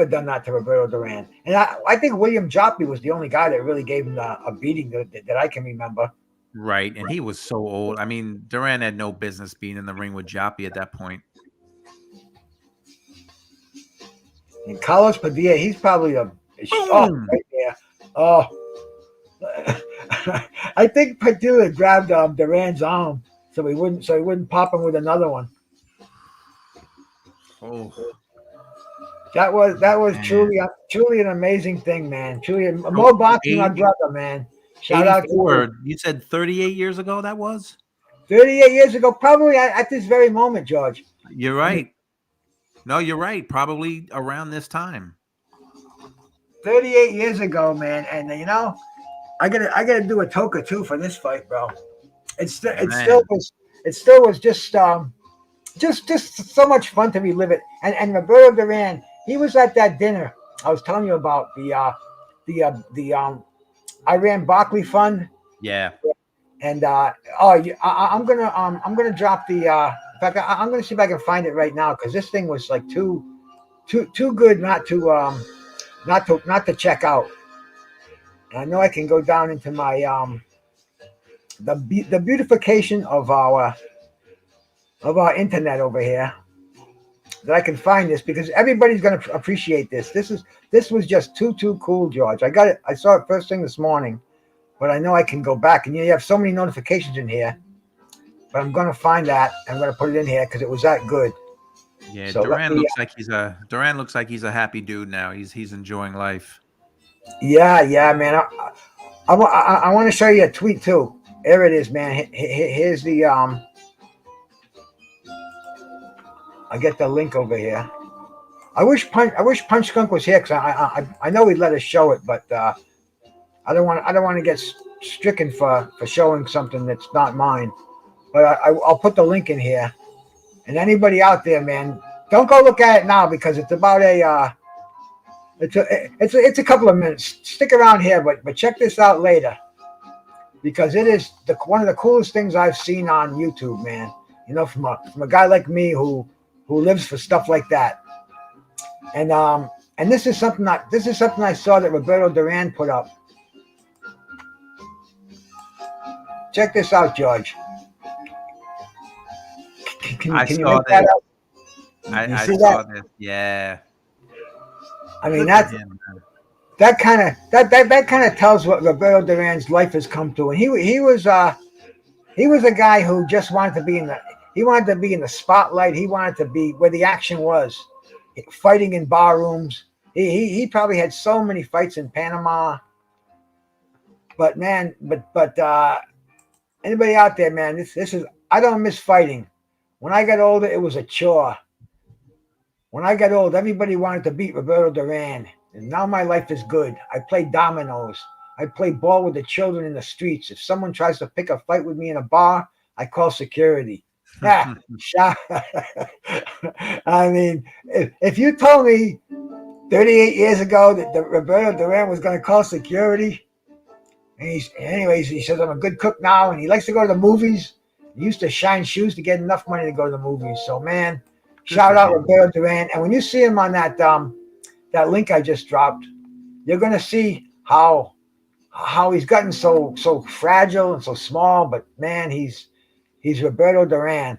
Speaker 1: done that to Roberto Duran, and I think William Joppy was the only guy that really gave him a beating that I can remember.
Speaker 3: Right, and he was so old. I mean, Duran had no business being in the ring with Joppy at that point.
Speaker 1: And Carlos Padilla, he's probably
Speaker 3: Boom!
Speaker 1: right there. Oh, I think Padilla grabbed Duran's arm so he wouldn't pop him with another one.
Speaker 3: Oh,
Speaker 1: That was
Speaker 3: man.
Speaker 1: truly an amazing thing, man. Truly
Speaker 3: So
Speaker 1: more boxing, my brother, man. Shout out to you.
Speaker 3: 84, you said 38 years ago that was?
Speaker 1: 38 years ago, probably at this very moment, George.
Speaker 3: You're
Speaker 1: I mean,
Speaker 3: right. No, you're right. Probably around this time.
Speaker 1: 38 years ago, man. And I gotta do a Toker too for this fight, bro. It still
Speaker 3: Man.
Speaker 1: was just so much fun to relive it. And Roberto Duran, he was at that dinner I was telling you about, the Iran Barkley Fund.
Speaker 3: Yeah.
Speaker 1: And I'm gonna drop the. In fact, I'm gonna see if I can find it right now because this thing was like too good not to check out. And I know I can go down into my the beautification of our internet over here, that I can find this because everybody's gonna appreciate this. This was just too cool, George. I got it. I saw it first thing this morning. But I know I can go back, and you have so many notifications in here. But I'm going to find that. I'm going to put it in here because it was that good.
Speaker 3: Yeah,
Speaker 1: So
Speaker 3: Duran looks like he's a happy dude now. He's enjoying life.
Speaker 1: yeah, man. I want to show you a tweet too. There it is, man. Here's the I get the link over here. I wish Punch Skunk was here because I know he'd let us show it, but I don't want to get stricken for showing something that's not mine. But I'll put the link in here. And anybody out there, man, don't go look at it now because it's about it's a couple of minutes. Stick around here, but check this out later because it is one of the coolest things I've seen on YouTube, man. From a guy like me who lives for stuff like that. And this is something I saw that Roberto Duran put up. Check this out, George. Can you make that out?
Speaker 3: I saw this. Yeah.
Speaker 1: I mean that kind of tells what Roberto Duran's life has come to, and he was a guy who just wanted to be in the spotlight. He wanted to be where the action was, fighting in bar rooms. He probably had so many fights in Panama. But man, anybody out there, man, this is, I don't miss fighting. When I got older, it was a chore. When I got old, everybody wanted to beat Roberto Duran. And now my life is good. I play dominoes. I play ball with the children in the streets. If someone tries to pick a fight with me in a bar, I call security. I mean, if you told me 38 years ago that Roberto Duran was going to call security, and he says, I'm a good cook now, and he likes to go to the movies. He used to shine shoes to get enough money to go to the movies. So, man, shout out Roberto Duran. And when you see him on that link I just dropped, you're going to see how he's gotten so fragile and so small. But, man, he's Roberto Duran.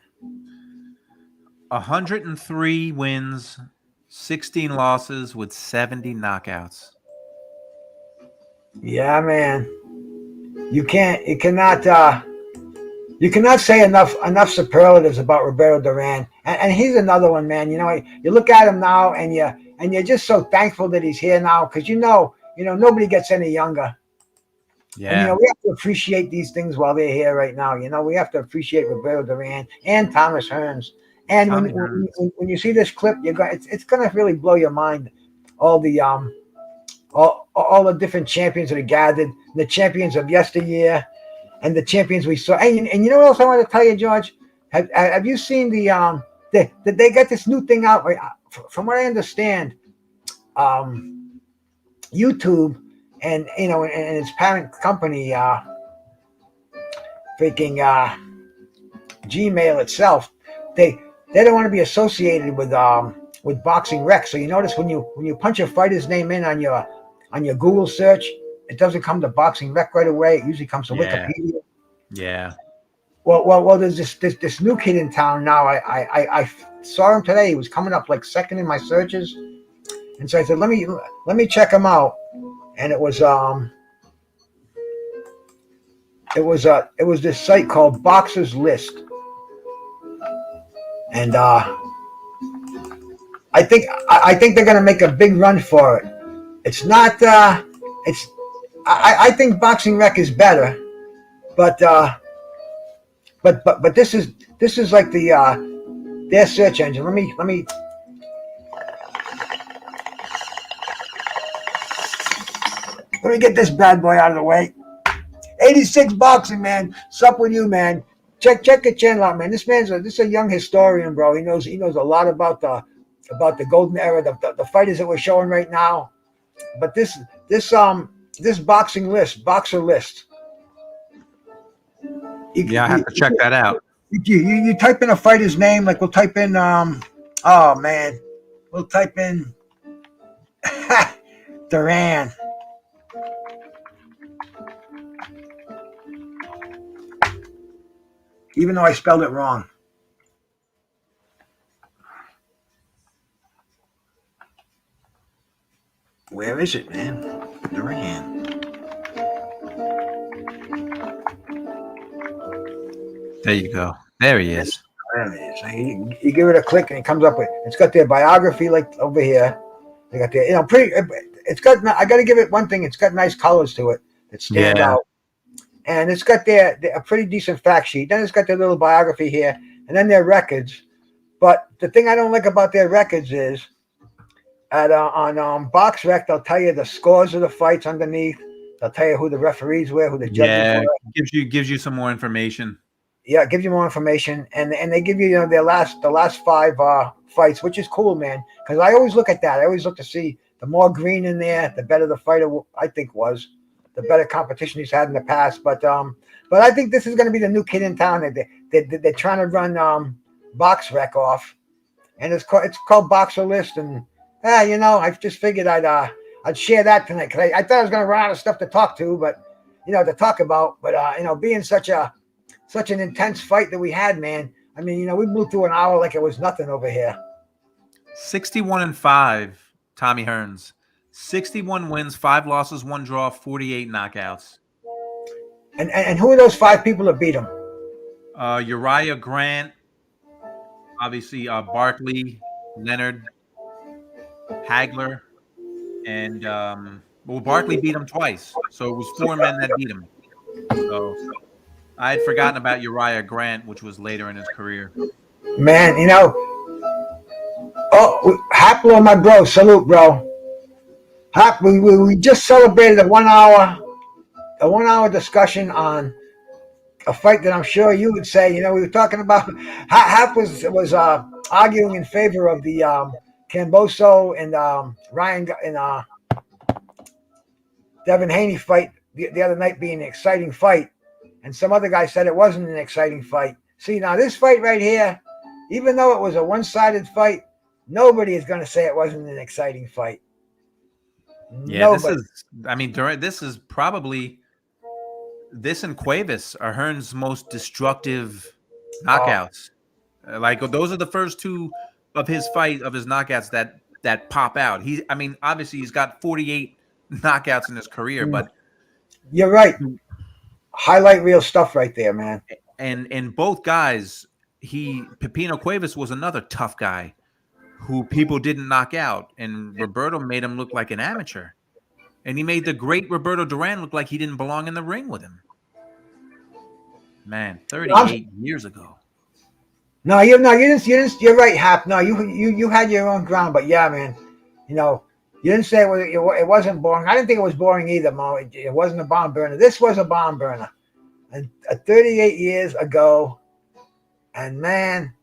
Speaker 3: 103 wins, 16 losses with 70 knockouts.
Speaker 1: Yeah, man. You cannot say enough superlatives about Roberto Duran, and he's another one, man. You look at him now, and you're just so thankful that he's here now because nobody gets any younger.
Speaker 3: Yeah,
Speaker 1: and we have to appreciate these things while they're here right now. We have to appreciate Roberto Duran and Thomas Hearns. And when you see this clip, it's going to really blow your mind. All the all the different champions that are gathered, the champions of yesteryear. And the champions we saw, and you know what else I want to tell you, George? Have you seen they got this new thing out? From what I understand, YouTube and and its parent company, freaking Gmail itself, they don't want to be associated with Boxing Rec. So you notice when you punch a fighter's name in on your Google search, it doesn't come to Boxing Rec right away. It usually comes to Wikipedia.
Speaker 3: Yeah.
Speaker 1: Well, there's this new kid in town now. I saw him today. He was coming up like second in my searches, and so I said, let me check him out. And it was this site called Boxers List, and I think they're gonna make a big run for it. It's not. I think Boxing Rec is better, but this is like their search engine. Let me get this bad boy out of the way. 86 Boxing, man. Sup with you, man. Check the channel out, man. This is a young historian, bro. He knows a lot about the golden era, the fighters that we're showing right now. But this boxer list.
Speaker 3: I have to check that out.
Speaker 1: You type in a fighter's name, like we'll type in we'll type in Duran. Even though I spelled it wrong. Where is it, man? Duran.
Speaker 3: There you go. There he is.
Speaker 1: There it is. You give it a click and it comes up with. It's got their biography like over here. They got their pretty. It's got. I got to give it one thing. It's got nice colors to it that stand out. And it's got a pretty decent fact sheet. Then it's got their little biography here, and then their records. But the thing I don't like about their records is, on BoxRec, they'll tell you the scores of the fights underneath. They'll tell you who the referees were, who the judges were.
Speaker 3: Gives you some more information.
Speaker 1: Yeah, it gives you more information, and they give you the last 5 fights, which is cool, man. Because I always look at that. I always look to see the more green in there, the better the fighter I think was. The better competition he's had in the past, but I think this is going to be the new kid in town. They're trying to run BoxRec off, and it's called Boxer List. And I just figured I'd share that tonight because I thought I was going to run out of stuff to talk to, to talk about. But being such an intense fight that we had, man. I mean, we blew through an hour like it was nothing over here.
Speaker 3: 61-5, Tommy Hearns. 61 wins, 5 losses, 1 draw, 48 knockouts.
Speaker 1: And who are those 5 people that beat him?
Speaker 3: Uriah Grant, obviously Barkley, Leonard, Hagler, and Barkley beat him twice. So it was 4 men that beat him. So I had forgotten about Uriah Grant, which was later in his career.
Speaker 1: Man, Haplo, my bro, salute, bro. We just celebrated a 1 hour discussion on a fight that I'm sure you would say, we were talking about. Hap was arguing in favor of the Camboso and Ryan and Devin Haney fight the other night being an exciting fight, and some other guy said it wasn't an exciting fight. See, now this fight right here, even though it was a one-sided fight, nobody is going to say it wasn't an exciting fight.
Speaker 3: Yeah, this is probably, this and Cuevas are Hearns' most destructive knockouts. Like those are the first 2 of his knockouts that pop out. Obviously he's got 48 knockouts in his career, but
Speaker 1: you're right. Highlight reel stuff right there, man.
Speaker 3: And both guys, Pepino Cuevas was another tough guy who people didn't knock out, and Roberto made him look like an amateur, and he made the great Roberto Duran look like he didn't belong in the ring with him. Man, 38 years ago.
Speaker 1: No, you didn't. You're right, Hap. No, you had your own ground, but yeah, man, you didn't say it wasn't boring. I didn't think it was boring either, Mo. It wasn't a bomb burner. This was a bomb burner, 38 years ago, and man.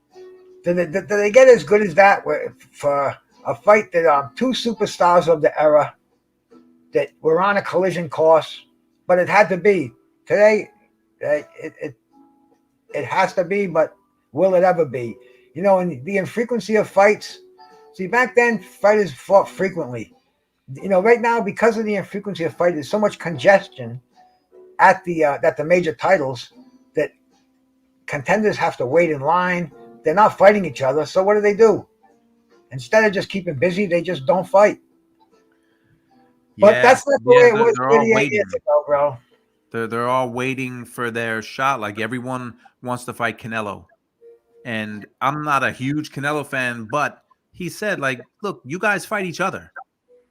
Speaker 1: Did they get as good as that for a fight that 2 superstars of the era that we're on a collision course, but it had to be today. It has to be, but will it ever be? And the infrequency of fights. See, back then, fighters fought frequently. Right now, because of the infrequency of fights, there's so much congestion at the major titles that contenders have to wait in line. They're not fighting each other, so what do? Instead of just keeping busy, they just don't fight. But that's not the way it was
Speaker 3: they're all
Speaker 1: 38
Speaker 3: waiting.
Speaker 1: years ago, bro.
Speaker 3: They're all waiting for their shot. Like everyone wants to fight Canelo. And I'm not a huge Canelo fan, but he said, like, look, you guys fight each other.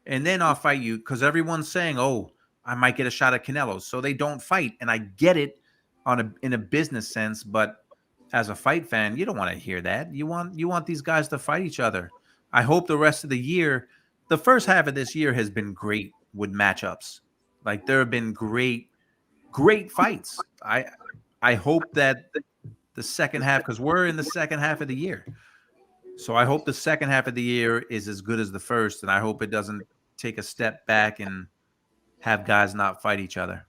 Speaker 3: And then I'll fight you, because everyone's saying, oh, I might get a shot at Canelo. So they don't fight. And I get it in a business sense, but as a fight fan, you don't want to hear that. You want these guys to fight each other. I hope the rest of the year, the first half of this year has been great with matchups. Like there have been great fights. I hope that the second half, because we're in the second half of the year. So I hope the second half of the year is as good as the first, and I hope it doesn't take a step back and have guys not fight each other.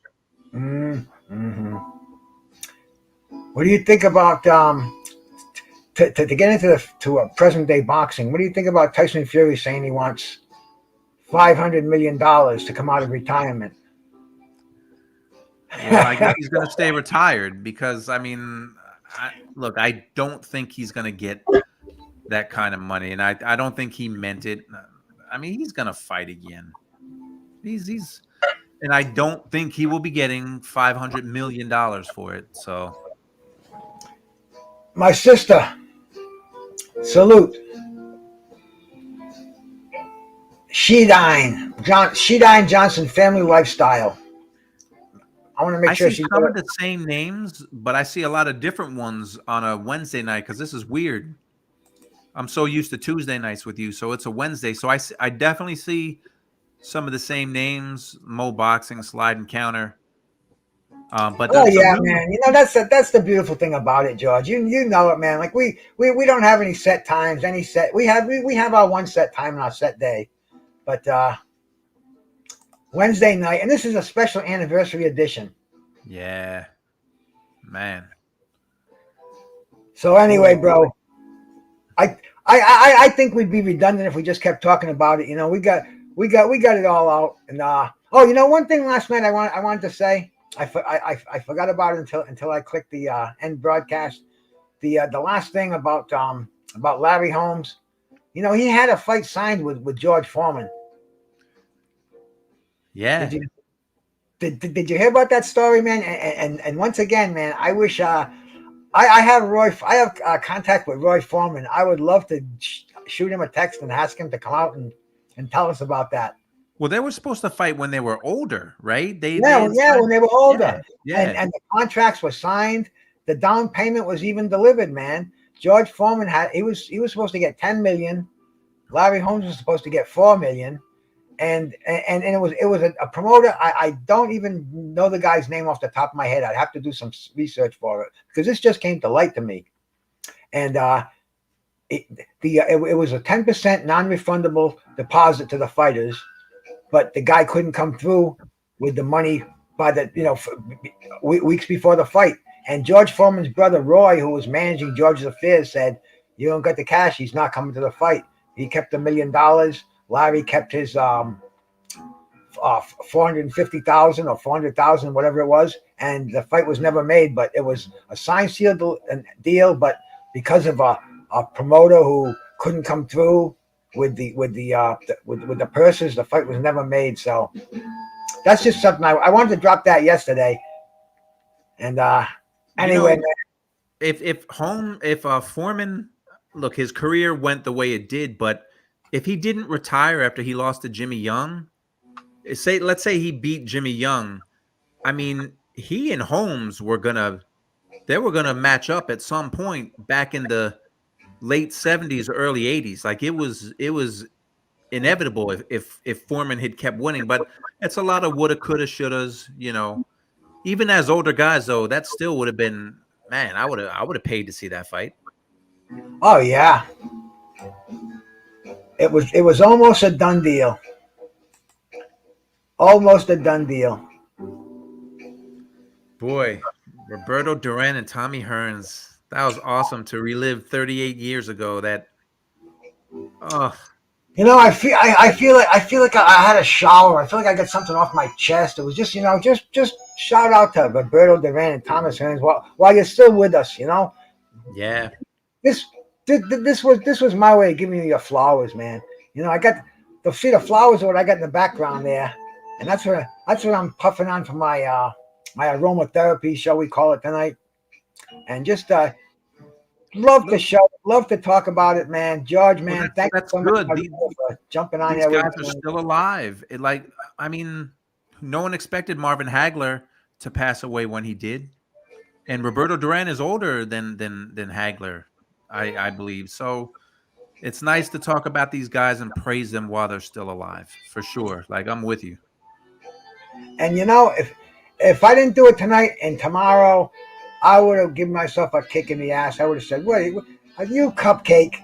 Speaker 1: Mm-hmm. What do you think about to get into present day boxing? What do you think about Tyson Fury saying he wants $500 million to come out of retirement?
Speaker 3: Well, I guess he's going to stay retired because, I mean, look, I don't think he's going to get that kind of money, and I don't think he meant it. I mean, he's going to fight again. And I don't think he will be getting $500 million for it. So,
Speaker 1: my sister, salute. Sheedine Johnson Family Lifestyle. I want to make sure
Speaker 3: I see some of the same names, but I see a lot of different ones on a Wednesday night because this is weird. I'm so used to Tuesday nights with you, so it's a Wednesday. So I definitely see some of the same names: Mo Boxing, Slide and Counter. But
Speaker 1: man, that's the beautiful thing about it, George. You know it, man. Like we don't have any set times, we have our one set time and our set day, but Wednesday night, and this is a special anniversary edition.
Speaker 3: Yeah, man.
Speaker 1: So anyway, bro, I think we'd be redundant if we just kept talking about it. We got it all out. And one thing last night I wanted to say, I forgot about it until I clicked the end broadcast. The last thing about Larry Holmes, he had a fight signed with George Foreman.
Speaker 3: Yeah.
Speaker 1: Did you hear about that story, man? And once again, man, I wish I have contact with Roy Foreman. I would love to shoot him a text and ask him to come out and tell us about that.
Speaker 3: Well, they were supposed to fight when they were older, right?
Speaker 1: When they were older.
Speaker 3: Yeah.
Speaker 1: And the contracts were signed. The down payment was even delivered, man. George Foreman he was supposed to get $10 million. Larry Holmes was supposed to get $4 million. And it was a promoter. I don't even know the guy's name off the top of my head. I'd have to do some research for it because this just came to light to me. And it was a 10% non-refundable deposit to the fighters, but the guy couldn't come through with the money by weeks before the fight. And George Foreman's brother Roy, who was managing George's affairs, said, "You don't get the cash. He's not coming to the fight." He kept $1 million. Larry kept his $450,000 or $400,000, whatever it was, and the fight was never made. But it was a signed sealed deal. But because of a promoter who couldn't come through with the purses, the fight was never made. So that's just something I wanted to drop that yesterday. And anyway,
Speaker 3: if Foreman, look, his career went the way it did, but if he didn't retire after he lost to Jimmy Young, let's say he beat Jimmy Young, I mean, he and Holmes were gonna match up at some point back in the late 70s or early 80s. Like it was inevitable if Foreman had kept winning, but it's a lot of woulda, coulda, shouldas, Even as older guys, though, that still would have been, man, I would have paid to see that fight.
Speaker 1: Oh yeah. It was almost a done deal. Almost a done deal.
Speaker 3: Boy, Roberto Duran and Tommy Hearns. That was awesome to relive 38 years ago. That oh
Speaker 1: You know, I feel like I had a shower. I feel like I got something off my chest. It was just, you know, just shout out to Roberto Duran and Thomas Hearns while you're still with us. You know,
Speaker 3: yeah.
Speaker 1: this this was my way of giving you your flowers, man. You know, I got the flowers are what I got in the background there, and that's what I'm puffing on for my my aromatherapy, shall we call it tonight, and just love the
Speaker 3: Look,
Speaker 1: show. Love to talk about it, man. George,
Speaker 3: well,
Speaker 1: man, thank you
Speaker 3: that's
Speaker 1: so much
Speaker 3: good.
Speaker 1: for jumping on
Speaker 3: These
Speaker 1: there with
Speaker 3: guys are
Speaker 1: me.
Speaker 3: still alive. I mean, no one expected Marvin Hagler to pass away when he did, and Roberto Duran is older than Hagler, I believe. So it's nice to talk about these guys and praise them while they're still alive, for sure. Like I'm with you.
Speaker 1: And you know, if I didn't do it tonight and tomorrow, I would have given myself a kick in the ass. I would have said, "What are you, cupcake?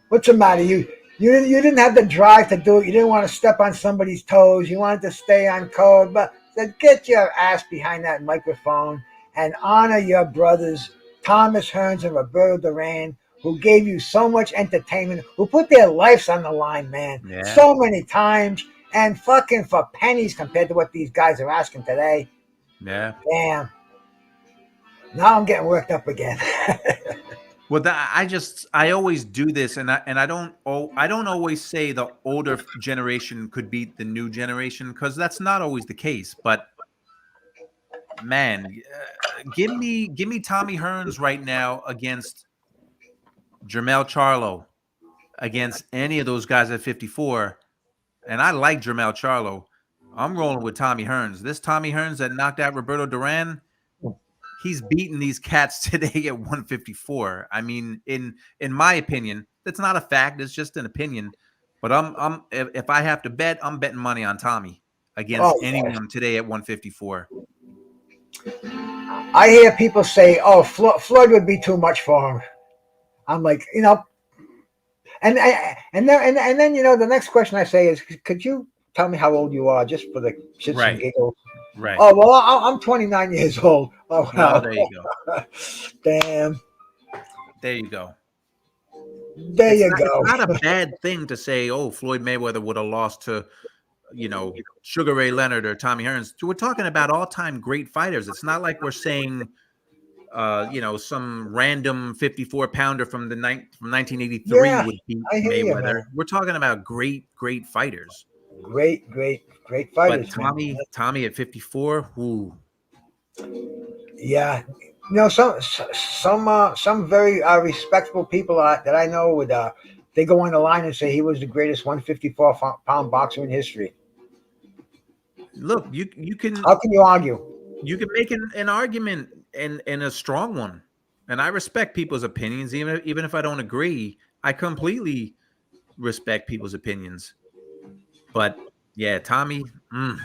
Speaker 1: What's the matter? You didn't have the drive to do it. You didn't want to step on somebody's toes. You wanted to stay on code, but said, get your ass behind that microphone and honor your brothers, Thomas Hearns and Roberto Duran, who gave you so much entertainment, who put their lives on the line, man,
Speaker 3: Yeah,
Speaker 1: so many times, and fucking for pennies compared to what these guys are asking today.
Speaker 3: yeah.
Speaker 1: Damn. Now I'm getting worked up again.
Speaker 3: Well, I always do this, and I don't always say the older generation could beat the new generation because that's not always the case. But man, give me Tommy Hearns right now against Jermel Charlo, against any of those guys at 54, and I like Jermel Charlo. I'm rolling with Tommy Hearns. This Tommy Hearns that knocked out Roberto Duran, he's beating these cats today at 154. I mean, in my opinion, that's not a fact. It's just an opinion. But I'm if I have to bet, I'm betting money on Tommy against
Speaker 1: Oh, yeah.
Speaker 3: anyone today at 154.
Speaker 1: I hear people say, "Oh, Floyd would be too much for him." I'm like, you know, and then you know, the next question I say is, could you tell me how old you are, just for the shits and
Speaker 3: Right,
Speaker 1: giggles?
Speaker 3: right.
Speaker 1: Oh well, I'm 29 years old. Oh
Speaker 3: Oh,
Speaker 1: wow,
Speaker 3: there you go.
Speaker 1: damn.
Speaker 3: There you go.
Speaker 1: There you
Speaker 3: It's
Speaker 1: go.
Speaker 3: not a bad thing to say, oh, Floyd Mayweather would have lost to, Sugar Ray Leonard or Tommy Hearns. We're talking about all-time great fighters. It's not like we're saying some random 54 pounder from from 1983
Speaker 1: Yeah,
Speaker 3: would beat
Speaker 1: I hear you,
Speaker 3: Mayweather.
Speaker 1: man.
Speaker 3: We're talking about great fighters.
Speaker 1: Great
Speaker 3: But
Speaker 1: fighters, man.
Speaker 3: Tommy at 54, ooh,
Speaker 1: Yeah, you know, some very respectable people that I know would they go on the line and say he was the greatest 154-pound boxer in history.
Speaker 3: look, you can
Speaker 1: How can you argue?
Speaker 3: make an argument and a strong one. And I respect people's opinions, even if I don't agree. I completely respect people's opinions. But yeah, Tommy, and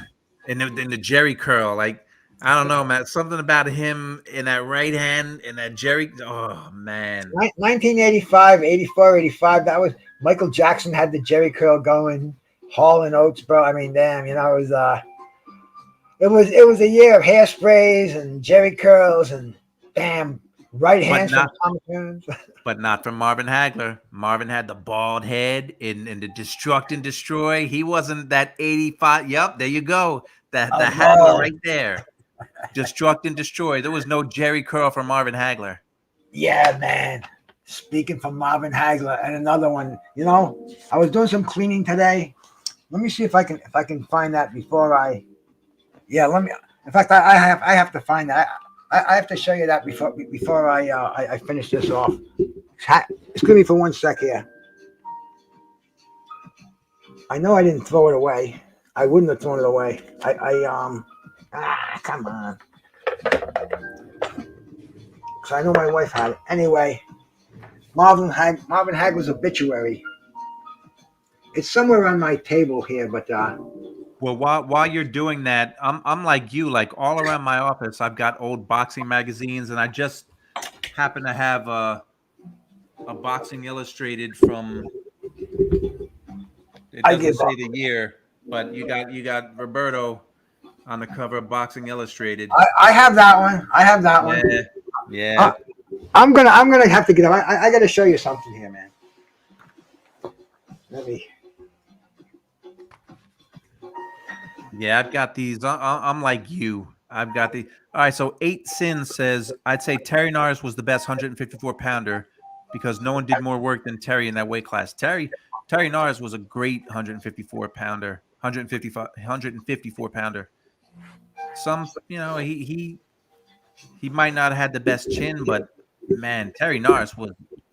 Speaker 3: the Jerry curl, like I don't know, man. Something about him in that right hand and that Jerry. Oh man,
Speaker 1: 1985, 84, 85. That was Michael Jackson had the Jerry curl going. Hall and Oates, bro. I mean, damn, you know, it was a year of hairsprays and Jerry curls and damn right
Speaker 3: but
Speaker 1: hands from
Speaker 3: not
Speaker 1: Thomas Jones.
Speaker 3: but not from Marvin Hagler. Marvin had the bald head in the Destruct and Destroy. He wasn't that 85. Yep, there you go. The
Speaker 1: Oh,
Speaker 3: Hagler
Speaker 1: no.
Speaker 3: right there. Destruct and Destroy. There was no Jerry curl for Marvin Hagler.
Speaker 1: Yeah, man. Speaking from Marvin Hagler and another one, you know, I was doing some cleaning today. Let me see if I can find that before I. Yeah, let me. In fact, I have to find that. I have to show you that before I finish this off. Excuse me for one sec here. I know I didn't throw it away. I wouldn't have thrown it away. Come on. Because I know my wife had it. Anyway, Marvin Hagler's obituary. It's somewhere on my table here, but
Speaker 3: Well, while you're doing that, I'm like you, like all around my office, I've got old boxing magazines, and I just happen to have a Boxing Illustrated from. It
Speaker 1: I
Speaker 3: doesn't
Speaker 1: give
Speaker 3: say
Speaker 1: up.
Speaker 3: the year. But you got Roberto on the cover of Boxing Illustrated.
Speaker 1: I have that one. I have that one.
Speaker 3: Yeah, yeah,
Speaker 1: I'm gonna have to get up. I got to show you something here, man. Let me.
Speaker 3: yeah. I've got these. I'm like you. I've got the. All right. So 8sin says I'd say Terry Nars was the best 154 pounder because no one did more work than Terry in that weight class. Terry Nars was a great 154 pounder, 154 pounder. Some, he might not have had the best chin, but man, Terry Nars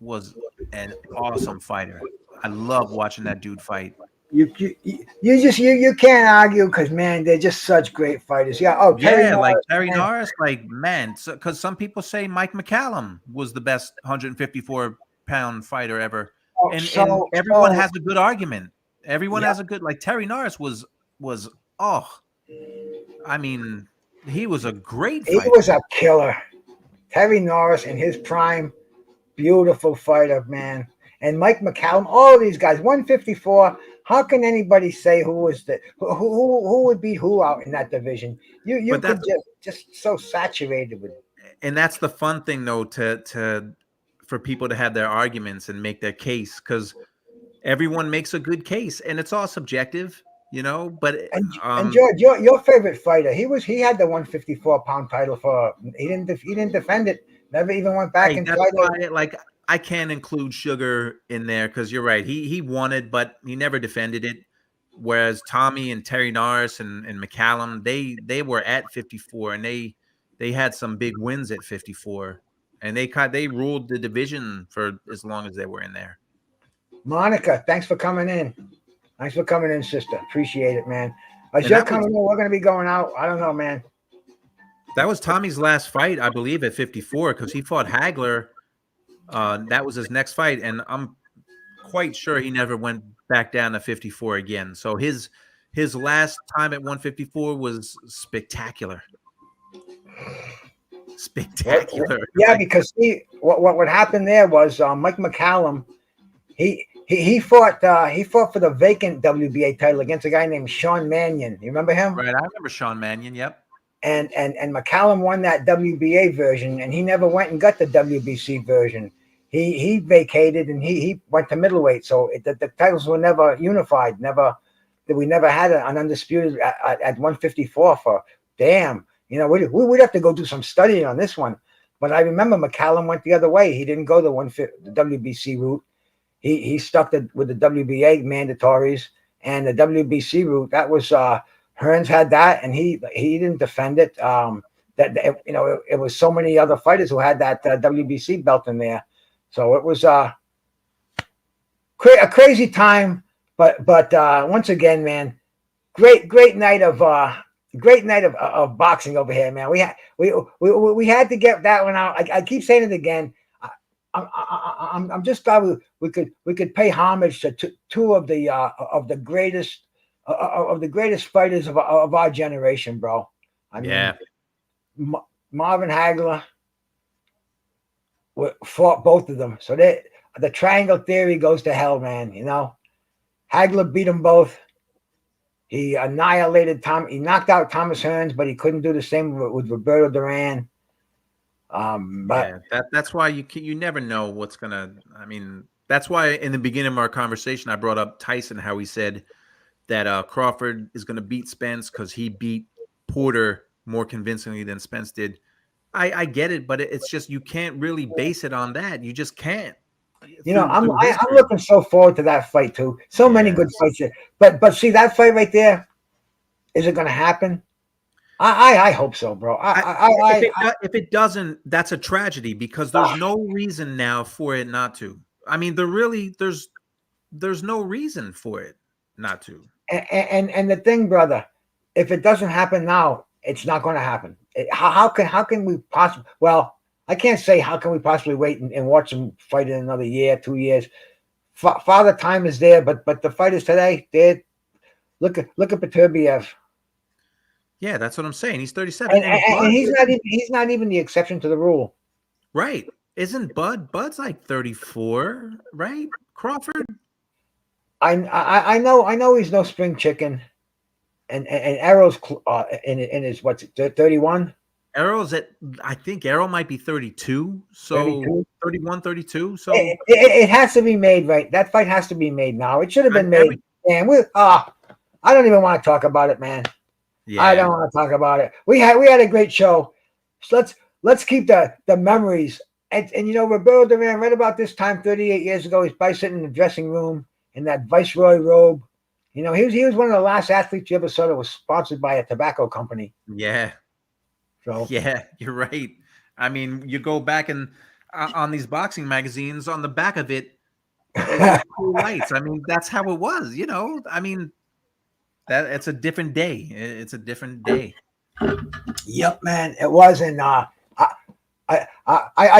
Speaker 3: was an awesome fighter. I love watching that dude fight.
Speaker 1: You can't argue because man, they're just such great fighters. Yeah. Oh, Terry
Speaker 3: Yeah, like
Speaker 1: Norris,
Speaker 3: Terry
Speaker 1: man.
Speaker 3: Norris, like man, because some people say Mike McCallum was the best 154-pound fighter ever,
Speaker 1: Oh,
Speaker 3: and
Speaker 1: so
Speaker 3: everyone
Speaker 1: so
Speaker 3: has a good argument. Everyone
Speaker 1: yeah.
Speaker 3: has a good like Terry Norris was oh, I mean, he was a great
Speaker 1: He
Speaker 3: fighter.
Speaker 1: was a killer. Terry Norris in his prime, beautiful fighter, man. And Mike McCallum, all these guys, 154. How can anybody say who was who would beat who out in that division? You
Speaker 3: But
Speaker 1: could
Speaker 3: that's
Speaker 1: just so saturated with.
Speaker 3: and that's the fun thing though to for people to have their arguments and make their case because everyone makes a good case and it's all subjective, but
Speaker 1: And George, your favorite fighter, he had the 154-pound title for he didn't defend it. Never even went back
Speaker 3: right,
Speaker 1: and
Speaker 3: that's
Speaker 1: tried
Speaker 3: why
Speaker 1: to.
Speaker 3: like I can't include Sugar in there because you're right. He won it, but he never defended it. Whereas Tommy and Terry Norris and McCallum, they were at 54 and they had some big wins at 54. And they ruled the division for as long as they were in there.
Speaker 1: Monica, thanks for coming in. Thanks for coming in, sister. Appreciate it, man. As
Speaker 3: And
Speaker 1: you're coming in, we're gonna be going out. I don't know, man.
Speaker 3: that was Tommy's last fight, I believe, at 54 because he fought Hagler. That was his next fight, and I'm quite sure he never went back down to 54 again. So his last time at 154 was spectacular. Spectacular.
Speaker 1: Yeah,
Speaker 3: Like,
Speaker 1: because what happened there was Mike McCallum. He fought for the vacant WBA title against a guy named Sean Mannion. You remember him?
Speaker 3: right. I remember Sean Mannion. Yep.
Speaker 1: And McCallum won that WBA version, and he never went and got the WBC version. He vacated and he went to middleweight. So the titles were never unified. We never had an undisputed at 154 for damn. We'd have to go do some studying on this one. But I remember McCallum went the other way. He didn't go the WBC route. He stuck with the WBA mandatories and the WBC route. That was Hearns had that, and he didn't defend it. It was so many other fighters who had that WBC belt in there. So it was a crazy time. But once again, man, great night of boxing over here, man. We had to get that one out. I keep saying it again. I'm just glad we could pay homage to two of the greatest fighters of our generation, bro. I mean, Marvin Hagler fought both of them, so the triangle theory goes to hell, man. Hagler beat them both. He annihilated Tom. He knocked out Thomas Hearns, but he couldn't do the same with Roberto Duran. But
Speaker 3: that's why you never know what's gonna. I mean, that's why in the beginning of our conversation, I brought up Tyson, how he said that Crawford is going to beat Spence because he beat Porter more convincingly than Spence did. I get it, but it's just you can't really base it on that. You just can't.
Speaker 1: I'm looking so forward to that fight too. So many good fights there. But see that fight right there. Is it going to happen? I hope so, bro.
Speaker 3: If it doesn't, that's a tragedy because there's no reason now for it not to. I mean, there's no reason for it not to.
Speaker 1: And the thing, brother, if it doesn't happen now, it's not going to happen. How can we possibly? Well, I can't say how can we possibly wait and watch them fight in another year, 2 years. Father time is there, but the fighters today, look at Beterbiev.
Speaker 3: Yeah, that's what I'm saying. He's 37,
Speaker 1: and he's not even the exception to the rule.
Speaker 3: Right? Isn't Bud's like 34, right? Crawford.
Speaker 1: I know he's no spring chicken, and Arrow's in his what's it, 31?
Speaker 3: Arrow's I think Arrow might be 32. So
Speaker 1: 32?
Speaker 3: 31, 32. So
Speaker 1: It has to be made, right? That fight has to be made now. It should have been
Speaker 3: every,
Speaker 1: made. Man, I don't even want to talk about it, man. I don't want to talk about it. We had a great show. So let's keep the memories. And you know, Roberto Duran, right about this time, 38 years ago, he's probably sitting in the dressing room in that Viceroy robe. You know, he was one of the last athletes you ever saw that was sponsored by a tobacco company.
Speaker 3: Yeah.
Speaker 1: So
Speaker 3: Yeah, you're right. I mean, you go back and on these boxing magazines, on the back of it was cool lights. I mean, that's how it was, you know. I mean, it's a different day. It's a different day.
Speaker 1: Yep, man, it was, and I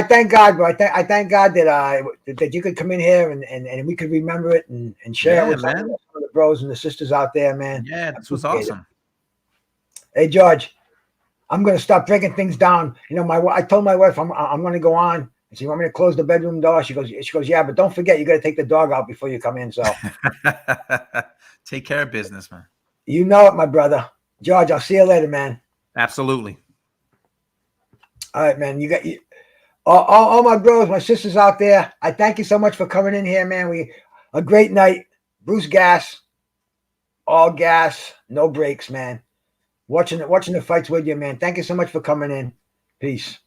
Speaker 1: thank God, bro. I thank God that you could come in here and we could remember it and share it with some of the bros and the sisters out there, man.
Speaker 3: Yeah, this was awesome.
Speaker 1: Hey, George, I'm gonna stop breaking things down. You know, I told my wife I'm gonna go on. And she want me to close the bedroom door. She goes, yeah, but don't forget you got to take the dog out before you come in. So
Speaker 3: take care of business, man.
Speaker 1: You know it, my brother. George, I'll see you later, man.
Speaker 3: Absolutely.
Speaker 1: All right, man. You got all my bros, my sisters out there. I thank you so much for coming in here, man. A great night. Bruce gas, all gas, no breaks, man. Watching the fights with you, man. Thank you so much for coming in. Peace.